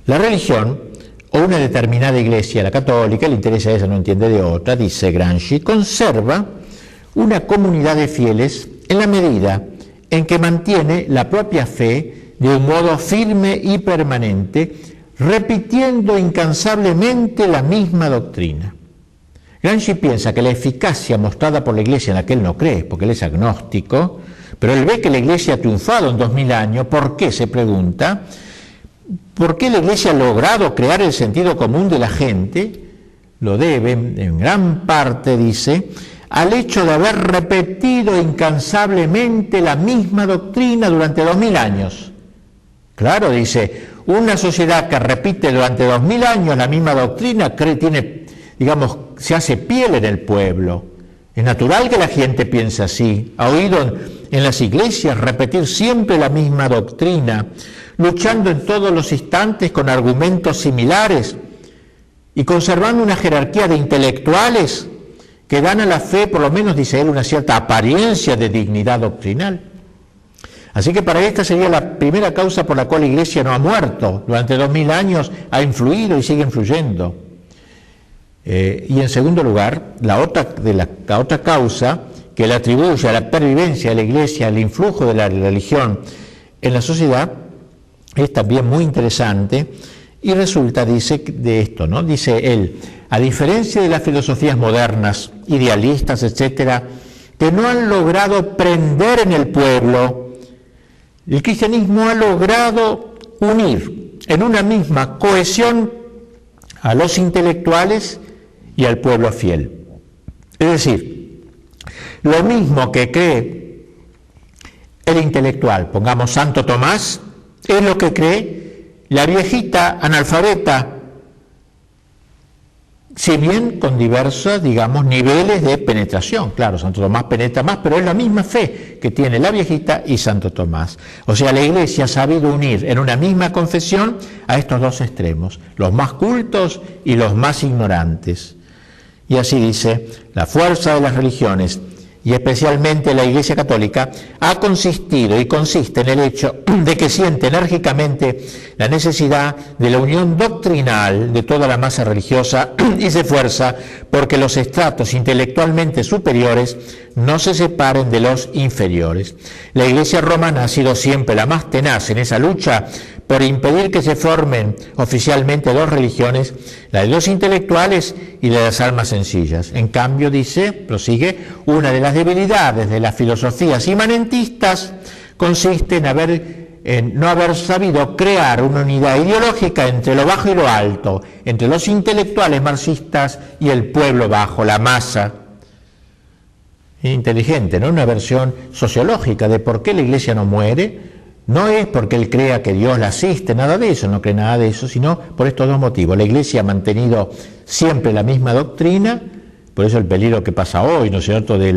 La religión, o una determinada Iglesia, la católica, le interesa esa, no entiende de otra, dice Gramsci, conserva una comunidad de fieles en la medida en que mantiene la propia fe de un modo firme y permanente, repitiendo incansablemente la misma doctrina. Gramsci piensa que la eficacia mostrada por la Iglesia, en la que él no cree, porque él es agnóstico, pero él ve que la Iglesia ha triunfado en 2000 años. ¿Por qué? Se pregunta. ¿Por qué la Iglesia ha logrado crear el sentido común de la gente? Lo debe, en gran parte, dice, al hecho de haber repetido incansablemente la misma doctrina durante 2000 años. Claro, dice, una sociedad que repite durante 2000 años la misma doctrina se hace piel en el pueblo. Es natural que la gente piense así. Ha oído en las iglesias repetir siempre la misma doctrina, luchando en todos los instantes con argumentos similares y conservando una jerarquía de intelectuales que dan a la fe, por lo menos, dice él, una cierta apariencia de dignidad doctrinal. Así que para esta sería la primera causa por la cual la Iglesia no ha muerto. Durante 2000 años ha influido y sigue influyendo. Y en segundo lugar, la otra causa que le atribuye a la pervivencia de la Iglesia, al influjo de la religión en la sociedad, es también muy interesante y resulta, dice, de esto, ¿no? Dice él, a diferencia de las filosofías modernas, idealistas, etcétera, que no han logrado prender en el pueblo, el cristianismo ha logrado unir en una misma cohesión a los intelectuales y al pueblo fiel. Es decir, lo mismo que cree el intelectual, pongamos Santo Tomás, es lo que cree la viejita analfabeta, si bien con diversos, niveles de penetración. Claro, Santo Tomás penetra más, pero es la misma fe que tiene la viejita y Santo Tomás. O sea, la Iglesia ha sabido unir en una misma confesión a estos dos extremos, los más cultos y los más ignorantes. Y así dice, la fuerza de las religiones, y especialmente la Iglesia Católica, ha consistido y consiste en el hecho de que siente enérgicamente la necesidad de la unión doctrinal de toda la masa religiosa y se esfuerza porque los estratos intelectualmente superiores no se separen de los inferiores. La Iglesia romana ha sido siempre la más tenaz en esa lucha por impedir que se formen oficialmente dos religiones, la de los intelectuales y la de las almas sencillas. En cambio, dice, prosigue, una de las debilidades de las filosofías imanentistas consiste en no haber sabido crear una unidad ideológica entre lo bajo y lo alto, entre los intelectuales marxistas y el pueblo bajo, la masa. Inteligente, ¿no? Una versión sociológica de por qué la Iglesia no muere. No es porque él crea que Dios la asiste, nada de eso, no cree nada de eso, sino por estos dos motivos. La Iglesia ha mantenido siempre la misma doctrina, por eso el peligro que pasa hoy, ¿no es cierto?, de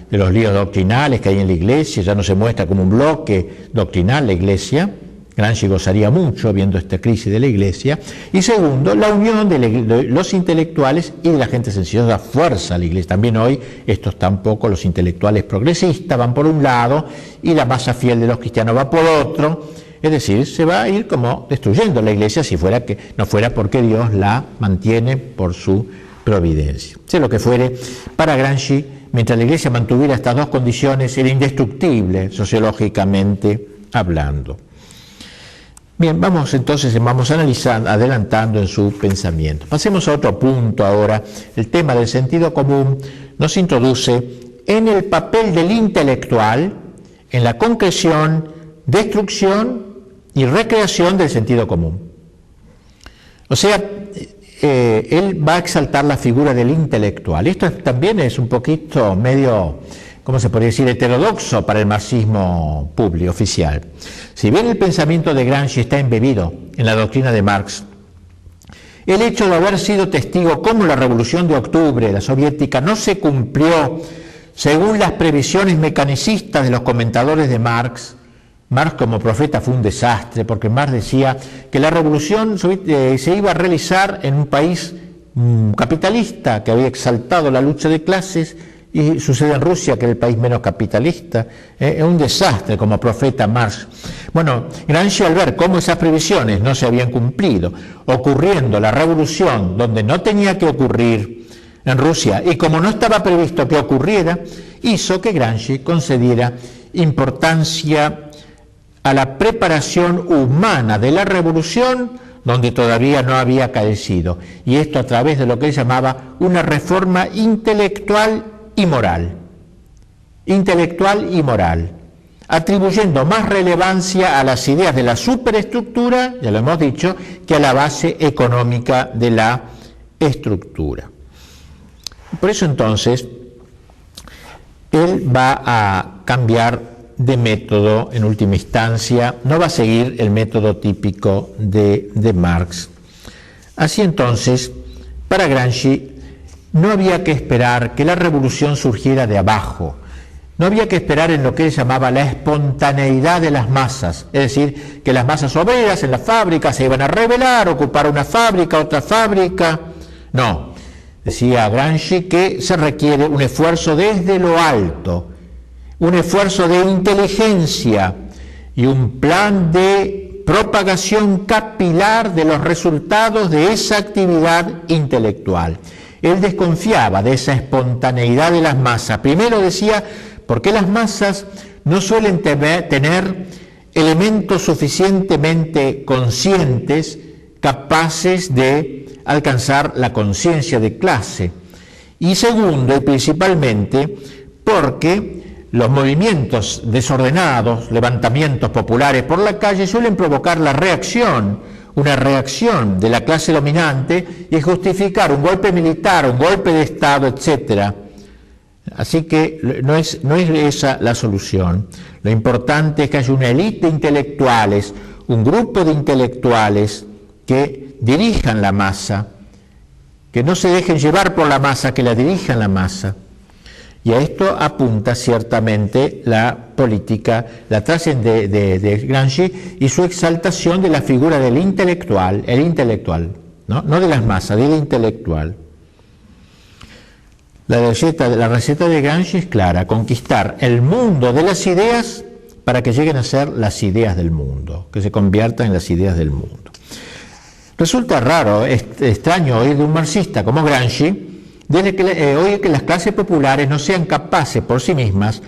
los líos doctrinales que hay en la Iglesia, ya no se muestra como un bloque doctrinal la Iglesia. Gramsci gozaría mucho viendo esta crisis de la Iglesia. Y segundo, la unión de los intelectuales y de la gente sencilla da fuerza a la Iglesia. También hoy estos tampoco, los intelectuales progresistas van por un lado y la masa fiel de los cristianos va por otro. Es decir, se va a ir como destruyendo la Iglesia si no fuera porque Dios la mantiene por su providencia. Sea lo que fuere, para Gramsci, mientras la Iglesia mantuviera estas dos condiciones, era indestructible sociológicamente hablando. Bien, vamos analizando, adelantando en su pensamiento. Pasemos a otro punto ahora. El tema del sentido común nos introduce en el papel del intelectual en la concreción, destrucción y recreación del sentido común. O sea, él va a exaltar la figura del intelectual. Esto también es un poquito medio, ¿cómo se podría decir?, heterodoxo para el marxismo público, oficial. Si bien el pensamiento de Gramsci está embebido en la doctrina de Marx, el hecho de haber sido testigo cómo la Revolución de Octubre, la soviética, no se cumplió según las previsiones mecanicistas de los comentadores de Marx. Marx como profeta fue un desastre, porque Marx decía que la revolución se iba a realizar en un país capitalista que había exaltado la lucha de clases, y sucede en Rusia, que es el país menos capitalista. Es un desastre como profeta Marx. Bueno, Gramsci, al ver cómo esas previsiones no se habían cumplido, ocurriendo la revolución donde no tenía que ocurrir en Rusia, y como no estaba previsto que ocurriera, hizo que Gramsci concediera importancia a la preparación humana de la revolución donde todavía no había caecido, y esto a través de lo que él llamaba una reforma intelectual y moral, atribuyendo más relevancia a las ideas de la superestructura, ya lo hemos dicho, que a la base económica de la estructura. Por eso entonces, él va a cambiar de método en última instancia, no va a seguir el método típico de Marx. Así entonces, para Gramsci, no había que esperar que la revolución surgiera de abajo, no había que esperar en lo que él llamaba la espontaneidad de las masas, es decir, que las masas obreras en las fábricas se iban a rebelar, ocupar una fábrica, otra fábrica. No, decía Gramsci que se requiere un esfuerzo desde lo alto, un esfuerzo de inteligencia y un plan de propagación capilar de los resultados de esa actividad intelectual. Él desconfiaba de esa espontaneidad de las masas. Primero decía, porque las masas no suelen tener elementos suficientemente conscientes capaces de alcanzar la conciencia de clase. Y segundo, y principalmente, porque los movimientos desordenados, levantamientos populares por la calle, suelen provocar la reacción, una reacción de la clase dominante y justificar un golpe militar, un golpe de Estado, etc. Así que no es esa la solución. Lo importante es que haya una élite de intelectuales, un grupo de intelectuales que dirijan la masa, que no se dejen llevar por la masa, que la dirijan la masa. Y a esto apunta ciertamente la política, la trascendencia de Gramsci y su exaltación de la figura del intelectual, el intelectual, no de las masas, del intelectual. La receta de Gramsci es clara: conquistar el mundo de las ideas para que lleguen a ser las ideas del mundo, que se conviertan en las ideas del mundo. Resulta raro, extraño oír de un marxista como Gramsci oír que las clases populares no sean capaces por sí mismas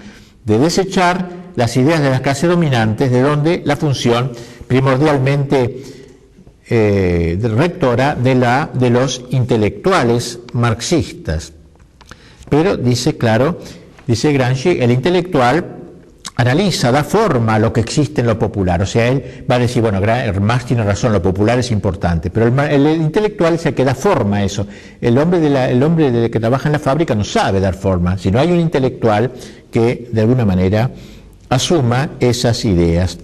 de desechar las ideas de las clases dominantes, de donde la función primordialmente rectora de los intelectuales marxistas. Pero dice, claro, dice Gramsci, el intelectual analiza, da forma a lo que existe en lo popular. O sea, él va a decir, bueno, Marx tiene razón, lo popular es importante, pero el intelectual es el que da forma a eso. El hombre que trabaja en la fábrica no sabe dar forma, sino hay un intelectual que de alguna manera asuma esas ideas.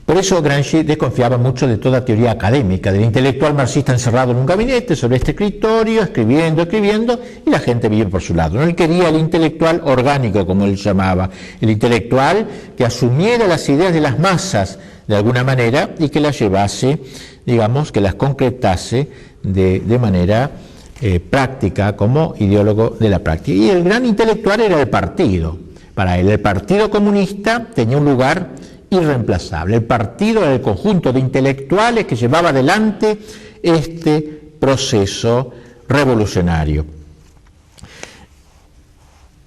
Por eso Gramsci desconfiaba mucho de toda teoría académica, del intelectual marxista encerrado en un gabinete sobre este escritorio, escribiendo, y la gente vive por su lado. No, él quería el intelectual orgánico, como él llamaba, el intelectual que asumiera las ideas de las masas de alguna manera y que las llevase, digamos, que las concretase de manera práctica, como ideólogo de la práctica. Y el gran intelectual era el partido. Para él, el Partido Comunista tenía un lugar irreemplazable. El partido era el conjunto de intelectuales que llevaba adelante este proceso revolucionario.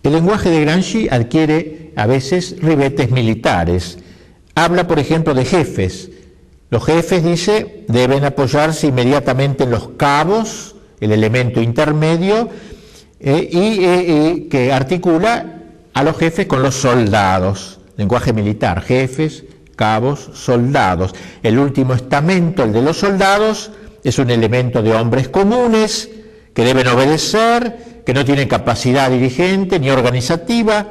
El lenguaje de Gramsci adquiere a veces ribetes militares. Habla, por ejemplo, de jefes. Los jefes, dice, deben apoyarse inmediatamente en los cabos, el elemento intermedio, y que articula a los jefes con los soldados. Lenguaje militar, jefes, cabos, soldados. El último estamento, el de los soldados, es un elemento de hombres comunes que deben obedecer, que no tienen capacidad dirigente ni organizativa,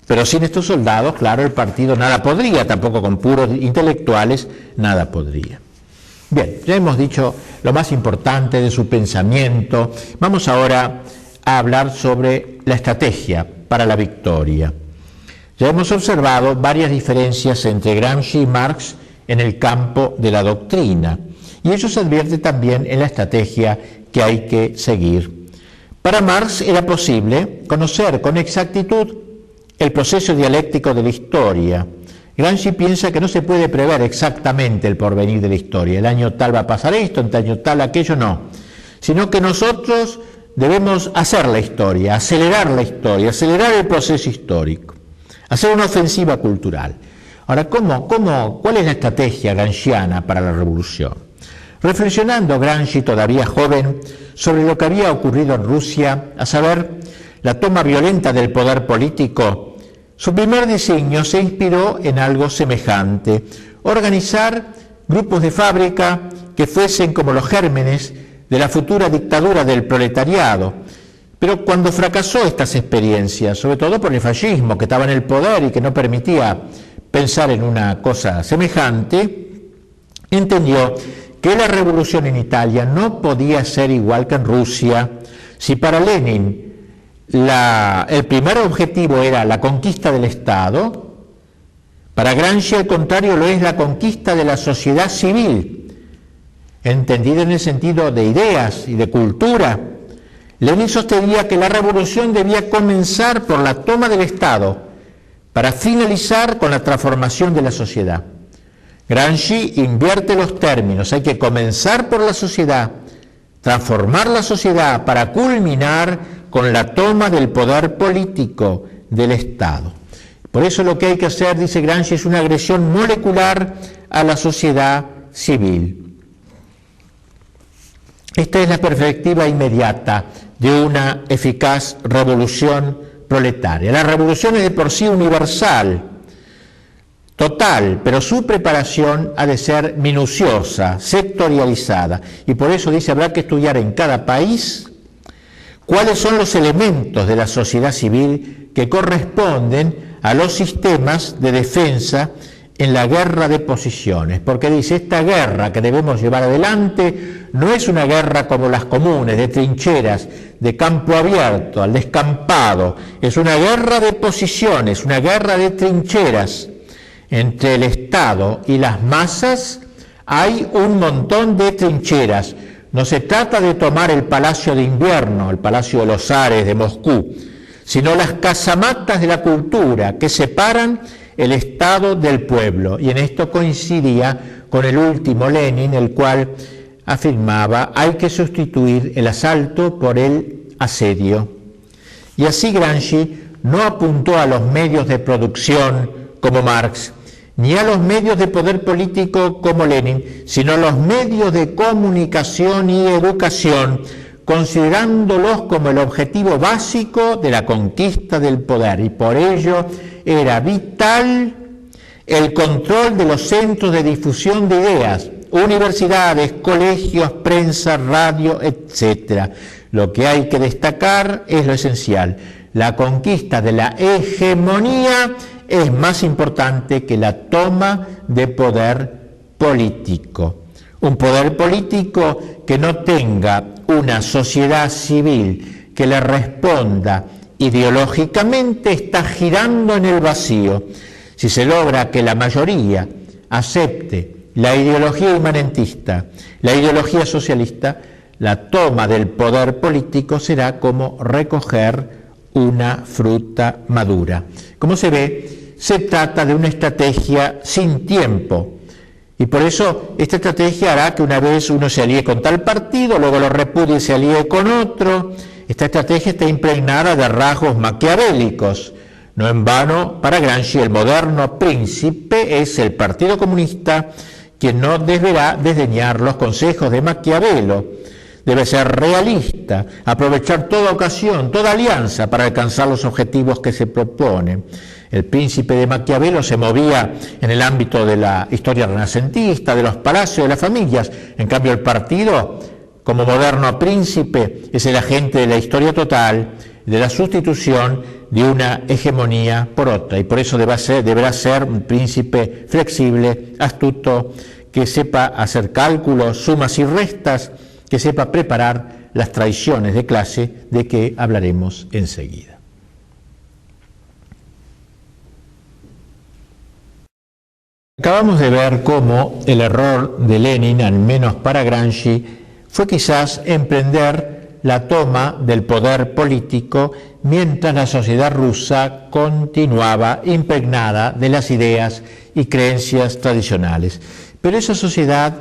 pero sin estos soldados, claro, el partido nada podría, tampoco con puros intelectuales nada podría. Bien, ya hemos dicho lo más importante de su pensamiento. Vamos ahora a hablar sobre la estrategia para la victoria. Ya hemos observado varias diferencias entre Gramsci y Marx en el campo de la doctrina, y eso se advierte también en la estrategia que hay que seguir. Para Marx era posible conocer con exactitud el proceso dialéctico de la historia. Gramsci piensa que no se puede prever exactamente el porvenir de la historia. El año tal va a pasar esto, el año tal aquello, no. Sino que nosotros debemos hacer la historia, acelerar el proceso histórico. Hacer una ofensiva cultural. Ahora, ¿cuál es la estrategia gramsciana para la revolución? Reflexionando Gramsci, todavía joven, sobre lo que había ocurrido en Rusia, a saber, la toma violenta del poder político, su primer designio se inspiró en algo semejante: organizar grupos de fábrica que fuesen como los gérmenes de la futura dictadura del proletariado. Pero cuando fracasó estas experiencias, sobre todo por el fascismo que estaba en el poder y que no permitía pensar en una cosa semejante, entendió que la revolución en Italia no podía ser igual que en Rusia. Si para Lenin el primer objetivo era la conquista del Estado, para Gramsci al contrario lo es la conquista de la sociedad civil, entendida en el sentido de ideas y de cultura. Lenin sostenía que la revolución debía comenzar por la toma del Estado para finalizar con la transformación de la sociedad. Gramsci invierte los términos: hay que comenzar por la sociedad, transformar la sociedad para culminar con la toma del poder político del Estado. Por eso lo que hay que hacer, dice Gramsci, es una agresión molecular a la sociedad civil. Esta es la perspectiva inmediata de una eficaz revolución proletaria. La revolución es de por sí universal, total, pero su preparación ha de ser minuciosa, sectorializada, y por eso dice, habrá que estudiar en cada país cuáles son los elementos de la sociedad civil que corresponden a los sistemas de defensa en la guerra de posiciones, porque dice, esta guerra que debemos llevar adelante no es una guerra como las comunes, de trincheras, de campo abierto, al descampado, es una guerra de posiciones, una guerra de trincheras. Entre el Estado y las masas hay un montón de trincheras. No se trata de tomar el Palacio de Invierno, el Palacio de los Zares de Moscú, sino las casamatas de la cultura que separan el Estado del pueblo. Y en esto coincidía con el último Lenin, el cual afirmaba: hay que sustituir el asalto por el asedio. Y así Gramsci no apuntó a los medios de producción como Marx, ni a los medios de poder político como Lenin, sino a los medios de comunicación y educación, considerándolos como el objetivo básico de la conquista del poder, y por ello era vital el control de los centros de difusión de ideas, universidades, colegios, prensa, radio, etc. Lo que hay que destacar es lo esencial: la conquista de la hegemonía es más importante que la toma de poder político. Un poder político que no tenga una sociedad civil que le responda ideológicamente está girando en el vacío. Si se logra que la mayoría acepte la ideología inmanentista, la ideología socialista, la toma del poder político será como recoger una fruta madura. Como se ve, se trata de una estrategia sin tiempo, y por eso esta estrategia hará que una vez uno se alíe con tal partido, luego lo repudie y se alíe con otro. Esta estrategia está impregnada de rasgos maquiavélicos. No en vano, para Gramsci, el moderno príncipe es el Partido Comunista, quien no deberá desdeñar los consejos de Maquiavelo. Debe ser realista, aprovechar toda ocasión, toda alianza para alcanzar los objetivos que se proponen. El príncipe de Maquiavelo se movía en el ámbito de la historia renacentista, de los palacios, de las familias. En cambio, el partido, como moderno príncipe, es el agente de la historia total, de la sustitución de una hegemonía por otra. Y por eso deberá ser un príncipe flexible, astuto, que sepa hacer cálculos, sumas y restas, que sepa preparar las traiciones de clase de que hablaremos enseguida. Acabamos de ver cómo el error de Lenin, al menos para Gramsci, fue quizás emprender la toma del poder político mientras la sociedad rusa continuaba impregnada de las ideas y creencias tradicionales. Pero esa sociedad,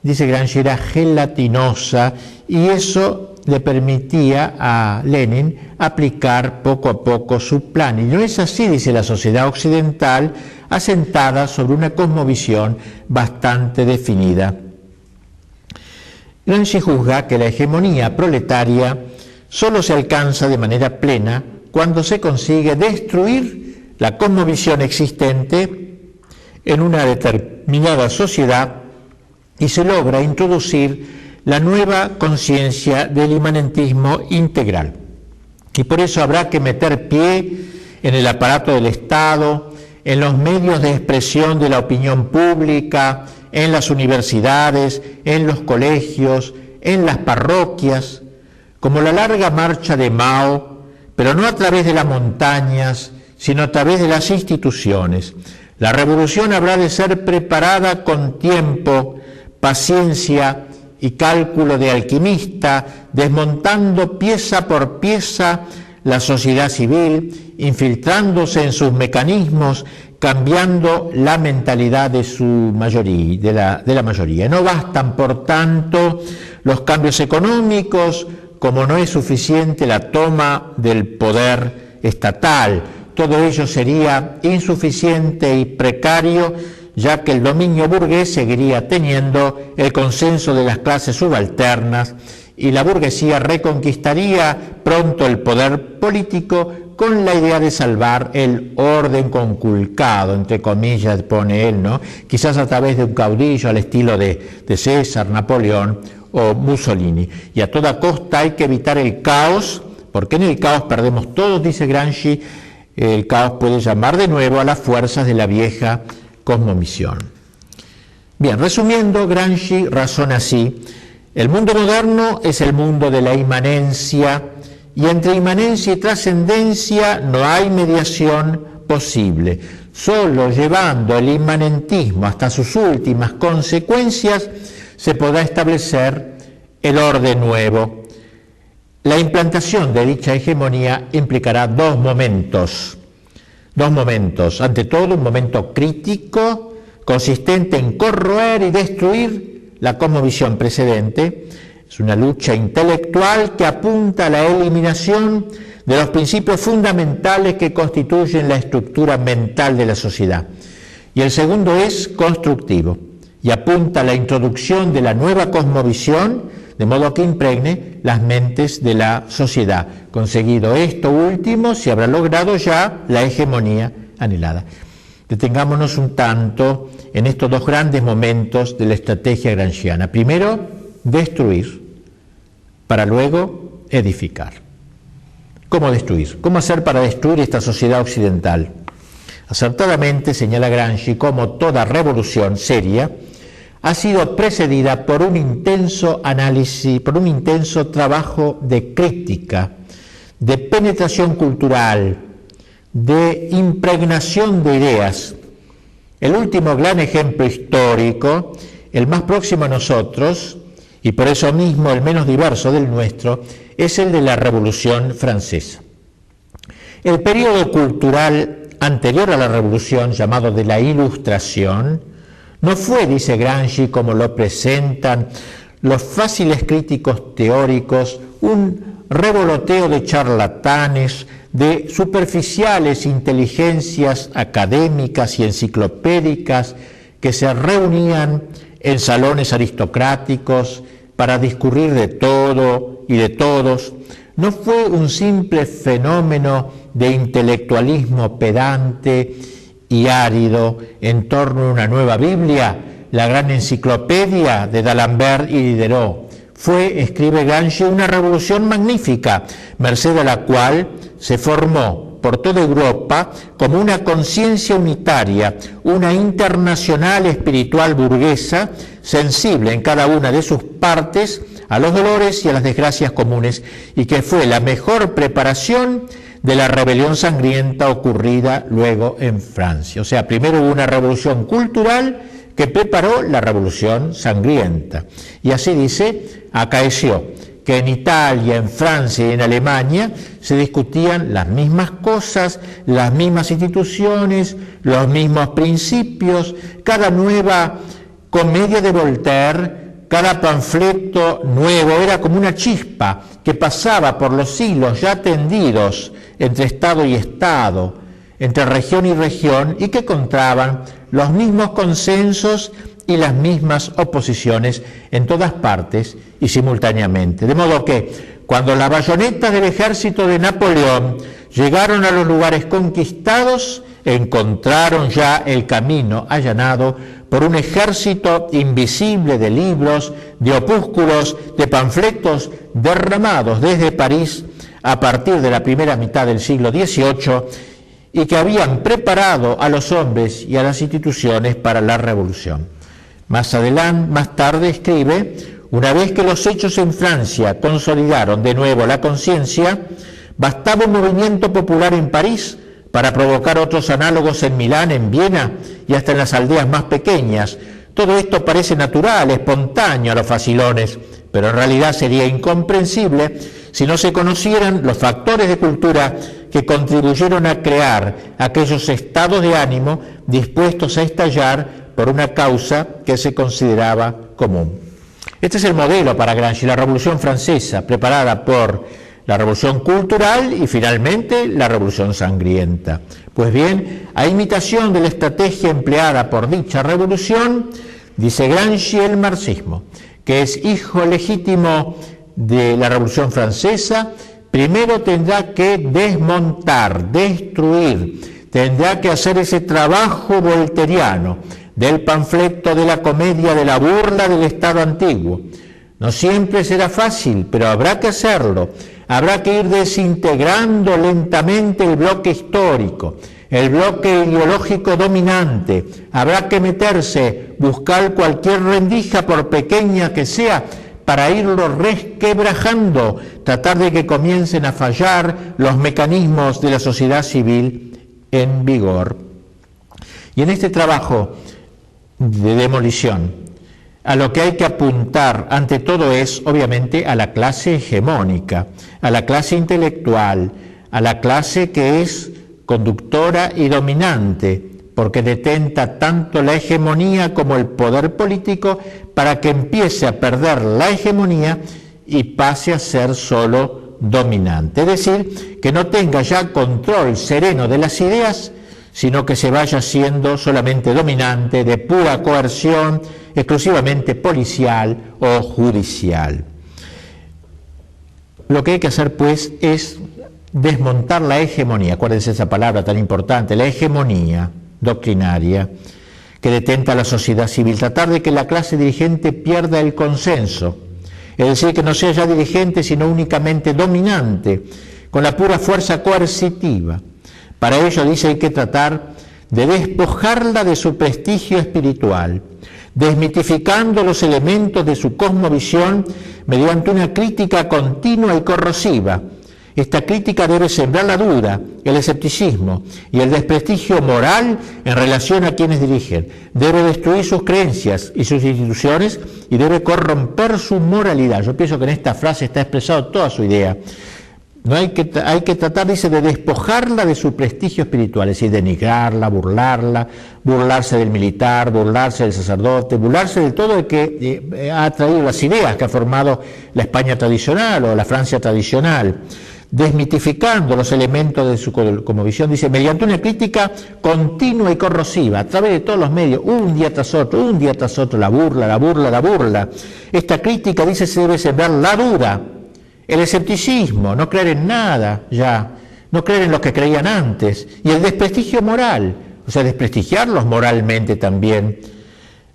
dice Gramsci, era gelatinosa, y eso le permitía a Lenin aplicar poco a poco su plan. Y no es así, dice, la sociedad occidental, asentada sobre una cosmovisión bastante definida. Gramsci juzga que la hegemonía proletaria solo se alcanza de manera plena cuando se consigue destruir la cosmovisión existente en una determinada sociedad y se logra introducir la nueva conciencia del inmanentismo integral. Y por eso habrá que meter pie en el aparato del Estado, en los medios de expresión de la opinión pública, en las universidades, en los colegios, en las parroquias, como la larga marcha de Mao, pero no a través de las montañas, sino a través de las instituciones. La revolución habrá de ser preparada con tiempo, paciencia y cálculo de alquimista, desmontando pieza por pieza la sociedad civil, infiltrándose en sus mecanismos, cambiando la mentalidad de su mayoría, de la mayoría. No bastan, por tanto, los cambios económicos, como no es suficiente la toma del poder estatal. Todo ello sería insuficiente y precario, ya que el dominio burgués seguiría teniendo el consenso de las clases subalternas y la burguesía reconquistaría pronto el poder político con la idea de salvar el orden conculcado, entre comillas pone él, ¿no? Quizás a través de un caudillo al estilo de César, Napoleón o Mussolini. Y a toda costa hay que evitar el caos, porque en el caos perdemos todos, dice Gramsci. El caos puede llamar de nuevo a las fuerzas de la vieja cosmovisión. Bien, resumiendo, Gramsci razona así: el mundo moderno es el mundo de la inmanencia, y entre inmanencia y trascendencia no hay mediación posible. Solo llevando el inmanentismo hasta sus últimas consecuencias se podrá establecer el orden nuevo. La implantación de dicha hegemonía implicará dos momentos. Ante todo, un momento crítico, consistente en corroer y destruir la cosmovisión precedente. Es una lucha intelectual que apunta a la eliminación de los principios fundamentales que constituyen la estructura mental de la sociedad. y el segundo es constructivo y apunta a la introducción de la nueva cosmovisión, de modo que impregne las mentes de la sociedad. Conseguido esto último, se habrá logrado ya la hegemonía anhelada. Detengámonos un tanto en estos dos grandes momentos de la estrategia gramsciana. Primero, destruir, para luego edificar. ¿Cómo destruir? ¿Cómo hacer para destruir esta sociedad occidental? Acertadamente señala Gramsci cómo toda revolución seria ha sido precedida por un intenso análisis, por un intenso trabajo de crítica, de penetración cultural, de impregnación de ideas. El último gran ejemplo histórico, el más próximo a nosotros, y por eso mismo el menos diverso del nuestro, es el de la Revolución Francesa. El periodo cultural anterior a la Revolución, llamado de la Ilustración, no fue, dice Gramsci, como lo presentan los fáciles críticos teóricos, un revoloteo de charlatanes, de superficiales inteligencias académicas y enciclopédicas que se reunían en salones aristocráticos para discurrir de todo y de todos. No fue un simple fenómeno de intelectualismo pedante y árido en torno a una nueva Biblia, la gran enciclopedia de D'Alembert y Diderot. Fue, escribe Gramsci, una revolución magnífica, merced a la cual se formó por toda Europa como una conciencia unitaria, una internacional espiritual burguesa, sensible en cada una de sus partes a los dolores y a las desgracias comunes, y que fue la mejor preparación de la rebelión sangrienta ocurrida luego en Francia. O sea, primero hubo una revolución cultural que preparó la revolución sangrienta. Y así dice, acaeció que en Italia, en Francia y en Alemania se discutían las mismas cosas, las mismas instituciones, los mismos principios, cada nueva comedia de Voltaire, cada panfleto nuevo era como una chispa que pasaba por los hilos ya tendidos entre Estado y Estado, entre región y región, y que encontraban los mismos consensos y las mismas oposiciones en todas partes y simultáneamente. De modo que cuando las bayonetas del ejército de Napoleón llegaron a los lugares conquistados, encontraron ya el camino allanado por un ejército invisible de libros, de opúsculos, de panfletos derramados desde París a partir de la primera mitad del siglo XVIII y que habían preparado a los hombres y a las instituciones para la revolución. Más tarde escribe, una vez que los hechos en Francia consolidaron de nuevo la conciencia, bastaba un movimiento popular en París para provocar otros análogos en Milán, en Viena y hasta en las aldeas más pequeñas. Todo esto parece natural, espontáneo a los facilones, pero en realidad sería incomprensible si no se conocieran los factores de cultura que contribuyeron a crear aquellos estados de ánimo dispuestos a estallar por una causa que se consideraba común. Este es el modelo para Gramsci, la Revolución Francesa, preparada por la Revolución Cultural y finalmente la Revolución Sangrienta. Pues bien, a imitación de la estrategia empleada por dicha revolución, dice Gramsci, el marxismo, que es hijo legítimo de la Revolución Francesa, primero tendrá que desmontar, destruir, tendrá que hacer ese trabajo volteriano del panfleto de la comedia de la burla del Estado antiguo. No siempre será fácil, pero habrá que hacerlo. Habrá que ir desintegrando lentamente el bloque histórico, el bloque ideológico dominante. Habrá que meterse, buscar cualquier rendija, por pequeña que sea, para irlo resquebrajando, tratar de que comiencen a fallar los mecanismos de la sociedad civil en vigor. Y en este trabajo de demolición, a lo que hay que apuntar ante todo es, obviamente, a la clase hegemónica, a la clase intelectual, a la clase que es conductora y dominante, porque detenta tanto la hegemonía como el poder político, para que empiece a perder la hegemonía y pase a ser solo dominante. Es decir, que no tenga ya control sereno de las ideas, sino que se vaya siendo solamente dominante de pura coerción, exclusivamente policial o judicial. Lo que hay que hacer, pues, es desmontar la hegemonía, acuérdense esa palabra tan importante, la hegemonía doctrinaria que detenta a la sociedad civil, tratar de que la clase dirigente pierda el consenso, es decir, que no sea ya dirigente, sino únicamente dominante, con la pura fuerza coercitiva. Para ello, dice, hay que tratar de despojarla de su prestigio espiritual, desmitificando los elementos de su cosmovisión mediante una crítica continua y corrosiva. Esta crítica debe sembrar la duda, el escepticismo y el desprestigio moral en relación a quienes dirigen. Debe destruir sus creencias y sus instituciones y debe corromper su moralidad. Yo pienso que en esta frase está expresado toda su idea. No hay que tratar, dice, de despojarla de su prestigio espiritual, es decir, denigrarla, burlarse del militar, burlarse del sacerdote, burlarse de todo el que ha traído las ideas que ha formado la España tradicional o la Francia tradicional, desmitificando los elementos de su cosmovisión, dice, mediante una crítica continua y corrosiva, a través de todos los medios, un día tras otro, la burla. Esta crítica, dice, se debe sembrar la duda, el escepticismo, no creer en nada ya, no creer en lo que creían antes, y el desprestigio moral, o sea, desprestigiarlos moralmente también.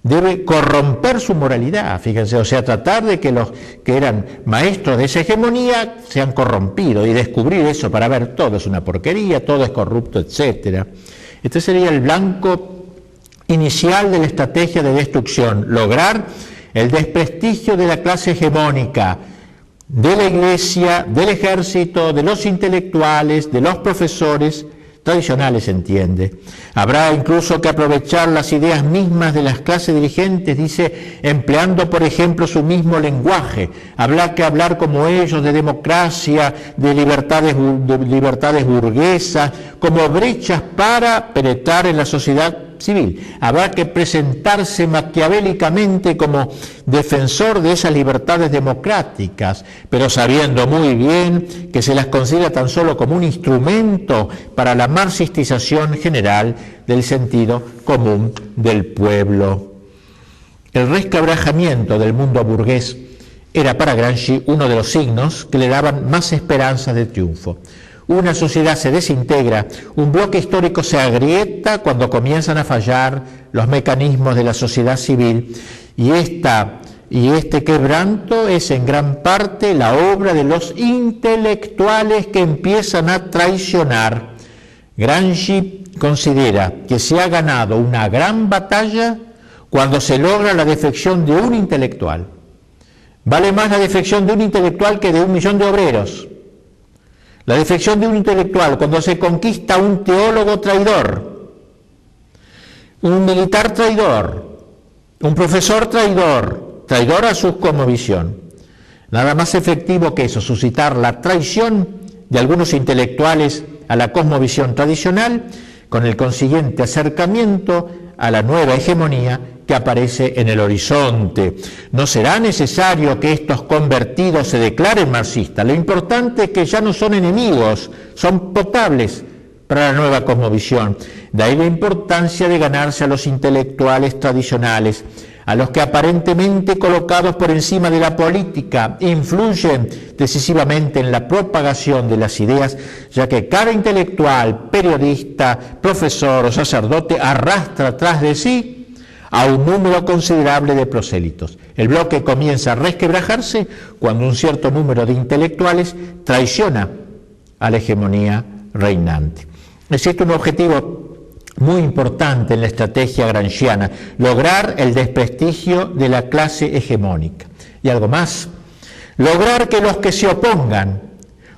Debe corromper su moralidad, fíjense, o sea, tratar de que los que eran maestros de esa hegemonía sean corrompidos y descubrir eso para ver todo es una porquería, todo es corrupto, etc. Este sería el blanco inicial de la estrategia de destrucción, lograr el desprestigio de la clase hegemónica, de la iglesia, del ejército, de los intelectuales, de los profesores tradicionales, se entiende. Habrá incluso que aprovechar las ideas mismas de las clases dirigentes, dice, empleando, por ejemplo, su mismo lenguaje. Habrá que hablar como ellos de democracia, de libertades burguesas, como brechas para penetrar en la sociedad civil. Habrá que presentarse maquiavélicamente como defensor de esas libertades democráticas, pero sabiendo muy bien que se las considera tan solo como un instrumento para la marxistización general del sentido común del pueblo. El resquebrajamiento del mundo burgués era para Gramsci uno de los signos que le daban más esperanzas de triunfo. Una sociedad se desintegra, un bloque histórico se agrieta cuando comienzan a fallar los mecanismos de la sociedad civil y este quebranto es en gran parte la obra de los intelectuales que empiezan a traicionar. Gramsci considera que se ha ganado una gran batalla cuando se logra la defección de un intelectual. Vale más la defección de un intelectual que de 1 millón de obreros. La defección de un intelectual, cuando se conquista un teólogo traidor, un militar traidor, un profesor traidor a su cosmovisión. Nada más efectivo que eso, suscitar la traición de algunos intelectuales a la cosmovisión tradicional, con el consiguiente acercamiento a la nueva hegemonía que aparece en el horizonte. No será necesario que estos convertidos se declaren marxistas. Lo importante es que ya no son enemigos, son potables para la nueva cosmovisión. De ahí la importancia de ganarse a los intelectuales tradicionales, a los que aparentemente colocados por encima de la política influyen decisivamente en la propagación de las ideas, ya que cada intelectual, periodista, profesor o sacerdote arrastra tras de sí a un número considerable de prosélitos. El bloque comienza a resquebrajarse cuando un cierto número de intelectuales traiciona a la hegemonía reinante. Existe un objetivo muy importante en la estrategia gramsciana, lograr el desprestigio de la clase hegemónica. Y algo más, lograr que los que se opongan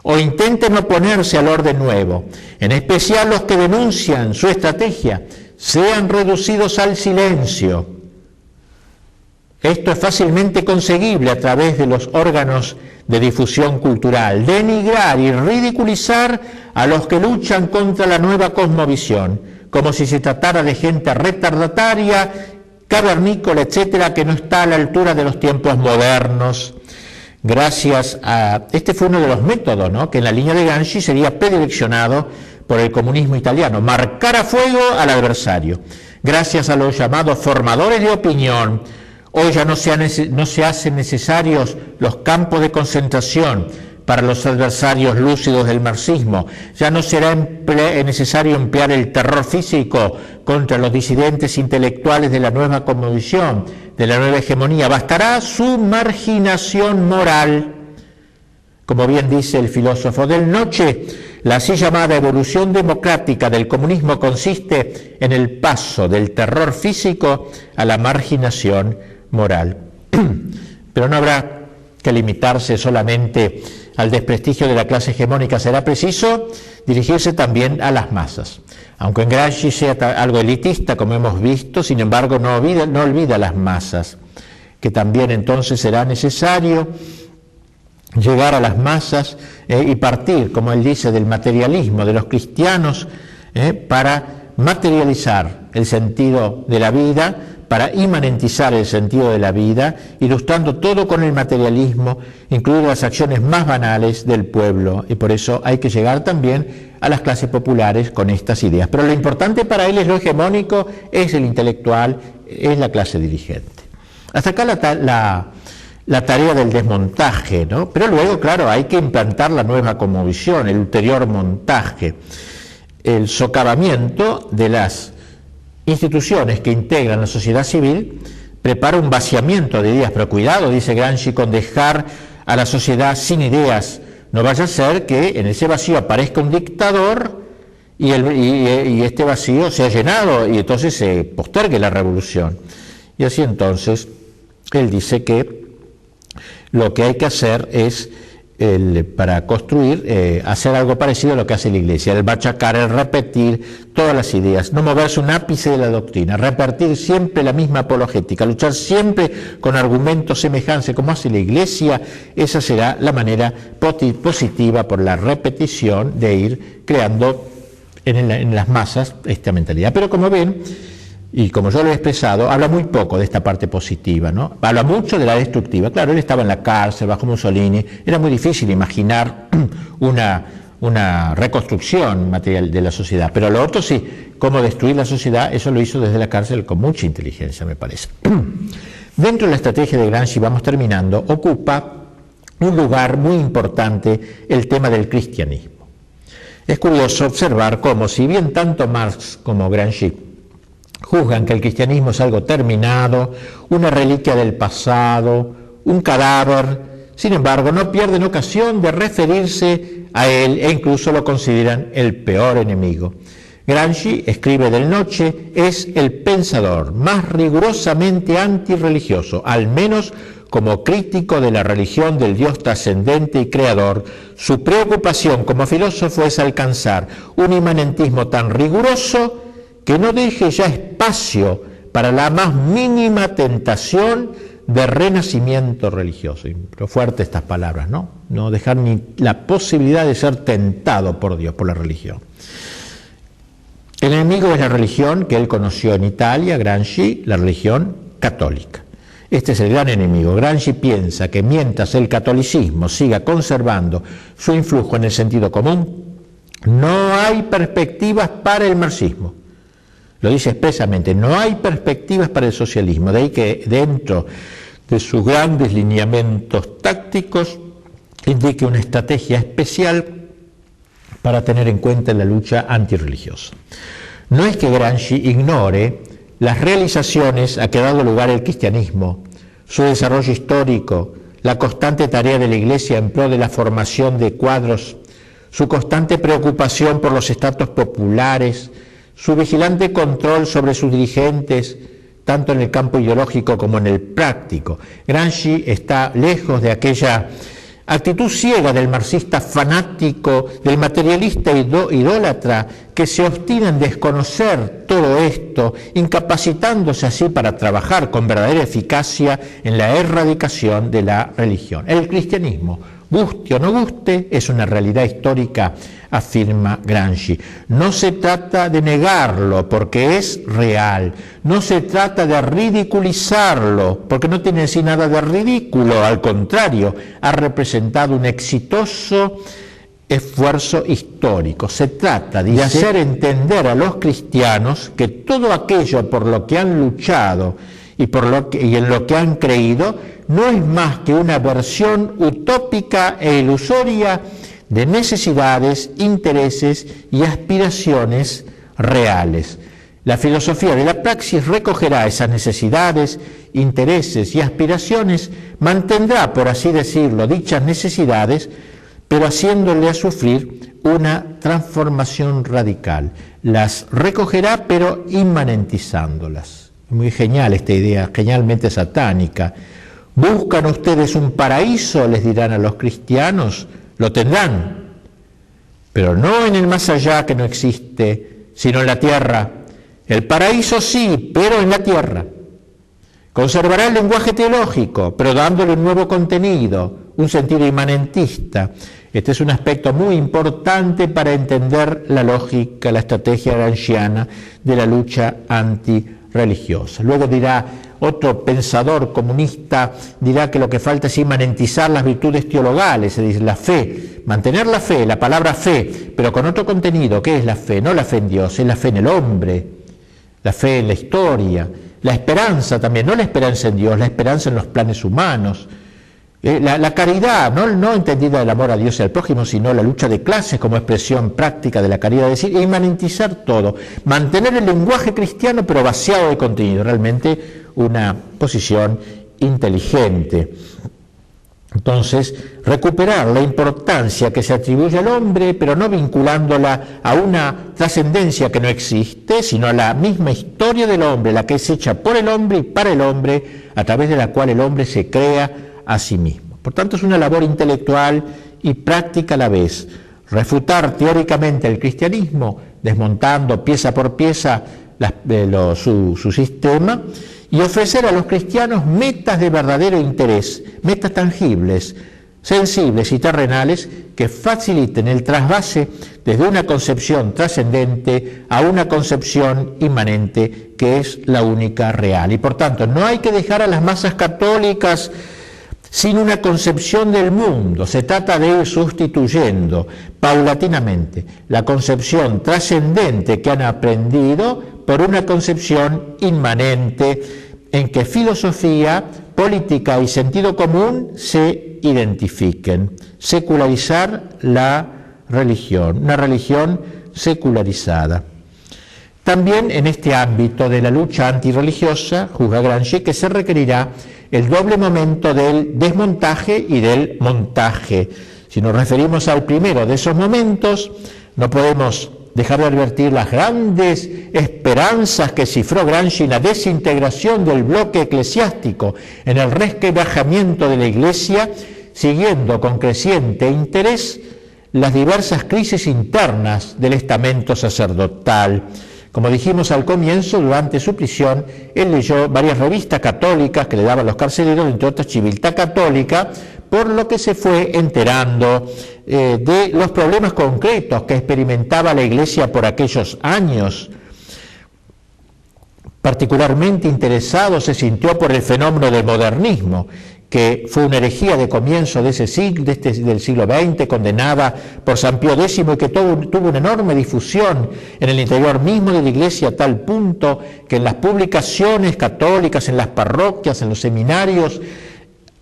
o intenten oponerse al orden nuevo, en especial los que denuncian su estrategia, sean reducidos al silencio. Esto es fácilmente conseguible a través de los órganos de difusión cultural, denigrar y ridiculizar a los que luchan contra la nueva cosmovisión, como si se tratara de gente retardataria, cavernícola, etcétera, que no está a la altura de los tiempos modernos. Gracias a este fue uno de los métodos, ¿no?, que en la línea de Gramsci sería predileccionado por el comunismo italiano, marcar a fuego al adversario. Gracias a los llamados formadores de opinión, hoy ya no se hacen necesarios los campos de concentración para los adversarios lúcidos del marxismo. Ya no será necesario emplear el terror físico contra los disidentes intelectuales de la nueva cosmovisión, de la nueva hegemonía. Bastará su marginación moral. Como bien dice el filósofo del Noche, la así llamada evolución democrática del comunismo consiste en el paso del terror físico a la marginación moral. Pero no habrá que limitarse solamente al desprestigio de la clase hegemónica, será preciso dirigirse también a las masas. Aunque en Gramsci sea algo elitista, como hemos visto, sin embargo no olvida las masas, que también entonces será necesario llegar a las masas y partir, como él dice, del materialismo de los cristianos para materializar el sentido de la vida, para imanentizar el sentido de la vida, ilustrando todo con el materialismo, incluidas las acciones más banales del pueblo, y por eso hay que llegar también a las clases populares con estas ideas. Pero lo importante para él es lo hegemónico, es el intelectual, es la clase dirigente. Hasta acá la tarea del desmontaje, ¿no? Pero luego, claro, hay que implantar la nueva cosmovisión, el ulterior montaje, el socavamiento de las instituciones que integran la sociedad civil, prepara un vaciamiento de ideas, pero cuidado, dice Gramsci, con dejar a la sociedad sin ideas. No vaya a ser que en ese vacío aparezca un dictador y este vacío sea llenado y entonces se postergue la revolución. Y así entonces él dice que lo que hay que hacer es, para construir, hacer algo parecido a lo que hace la Iglesia, el machacar, el repetir todas las ideas, no moverse un ápice de la doctrina, repetir siempre la misma apologética, luchar siempre con argumentos semejantes como hace la Iglesia. Esa será la manera positiva, por la repetición, de ir creando en las masas esta mentalidad. Pero como ven, y como yo lo he expresado, habla muy poco de esta parte positiva, ¿no? Habla mucho de la destructiva. Claro, él estaba en la cárcel bajo Mussolini, era muy difícil imaginar una reconstrucción material de la sociedad, pero lo otro sí, cómo destruir la sociedad, eso lo hizo desde la cárcel con mucha inteligencia, me parece. Dentro de la estrategia de Gramsci, vamos terminando, ocupa un lugar muy importante el tema del cristianismo. Es curioso observar cómo, si bien tanto Marx como Gramsci juzgan que el cristianismo es algo terminado, una reliquia del pasado, un cadáver, sin embargo no pierden ocasión de referirse a él e incluso lo consideran el peor enemigo. Gramsci, escribe del Noche, es el pensador más rigurosamente antirreligioso, al menos como crítico de la religión del Dios trascendente y creador. Su preocupación como filósofo es alcanzar un inmanentismo tan riguroso que no deje ya espacio para la más mínima tentación de renacimiento religioso. Pero fuertes estas palabras, ¿no? No dejar ni la posibilidad de ser tentado por Dios, por la religión. El enemigo es la religión que él conoció en Italia, Gramsci, la religión católica. Este es el gran enemigo. Gramsci piensa que mientras el catolicismo siga conservando su influjo en el sentido común, no hay perspectivas para el marxismo. Lo dice expresamente, no hay perspectivas para el socialismo, de ahí que dentro de sus grandes lineamientos tácticos indique una estrategia especial para tener en cuenta la lucha antirreligiosa. No es que Gramsci ignore las realizaciones a que ha dado lugar el cristianismo, su desarrollo histórico, la constante tarea de la Iglesia en pro de la formación de cuadros, su constante preocupación por los estratos populares, su vigilante control sobre sus dirigentes, tanto en el campo ideológico como en el práctico. Gramsci está lejos de aquella actitud ciega del marxista fanático, del materialista idólatra, que se obstina en desconocer todo esto, incapacitándose así para trabajar con verdadera eficacia en la erradicación de la religión. El cristianismo, guste o no guste, es una realidad histórica, afirma Gramsci. No se trata de negarlo porque es real, no se trata de ridiculizarlo porque no tiene en sí nada de ridículo, al contrario, ha representado un exitoso esfuerzo histórico. Se trata de hacer entender a los cristianos que todo aquello por lo que han luchado y en lo que han creído no es más que una versión utópica e ilusoria de necesidades, intereses y aspiraciones reales. La filosofía de la praxis recogerá esas necesidades, intereses y aspiraciones, mantendrá, por así decirlo, dichas necesidades, pero haciéndole sufrir una transformación radical. Las recogerá, pero inmanentizándolas. Muy genial esta idea, genialmente satánica. ¿Buscan ustedes un paraíso?, les dirán a los cristianos. Lo tendrán, pero no en el más allá, que no existe, sino en la tierra. El paraíso sí, pero en la tierra. Conservará el lenguaje teológico, pero dándole un nuevo contenido, un sentido inmanentista. Este es un aspecto muy importante para entender la lógica, la estrategia gramsciana de la lucha antirreligiosa. Luego dirá otro pensador comunista, dirá que lo que falta es inmanentizar las virtudes teologales, es decir, la fe, mantener la fe, la palabra fe, pero con otro contenido. ¿Qué es la fe? No la fe en Dios, es la fe en el hombre, la fe en la historia, la esperanza también, no la esperanza en Dios, la esperanza en los planes humanos. La caridad, no entendida del amor a Dios y al prójimo, sino la lucha de clases como expresión práctica de la caridad, es decir, inmanentizar todo, mantener el lenguaje cristiano pero vaciado de contenido, realmente una posición inteligente. Entonces, recuperar la importancia que se atribuye al hombre, pero no vinculándola a una trascendencia que no existe, sino a la misma historia del hombre, la que es hecha por el hombre y para el hombre, a través de la cual el hombre se crea a sí mismo. Por tanto, es una labor intelectual y práctica a la vez. Refutar teóricamente el cristianismo, desmontando pieza por pieza su sistema, y ofrecer a los cristianos metas de verdadero interés, metas tangibles, sensibles y terrenales, que faciliten el trasvase desde una concepción trascendente a una concepción inmanente, que es la única real. Y por tanto, no hay que dejar a las masas católicas sin una concepción del mundo. Se trata de ir sustituyendo paulatinamente la concepción trascendente que han aprendido por una concepción inmanente en que filosofía, política y sentido común se identifiquen. Secularizar la religión, una religión secularizada. También en este ámbito de la lucha antirreligiosa, juzga Gramsci, que se requerirá el doble momento del desmontaje y del montaje. Si nos referimos al primero de esos momentos, no podemos dejar de advertir las grandes esperanzas que cifró Gramsci en la desintegración del bloque eclesiástico, en el resquebrajamiento de la Iglesia, siguiendo con creciente interés las diversas crisis internas del estamento sacerdotal. Como dijimos al comienzo, durante su prisión, él leyó varias revistas católicas que le daban los carceleros, entre otras Civiltà Católica, por lo que se fue enterando de los problemas concretos que experimentaba la Iglesia por aquellos años. Particularmente interesado se sintió por el fenómeno del modernismo, que fue una herejía de comienzo de ese siglo, del siglo XX, condenada por San Pío X, y que tuvo una enorme difusión en el interior mismo de la Iglesia, a tal punto que en las publicaciones católicas, en las parroquias, en los seminarios,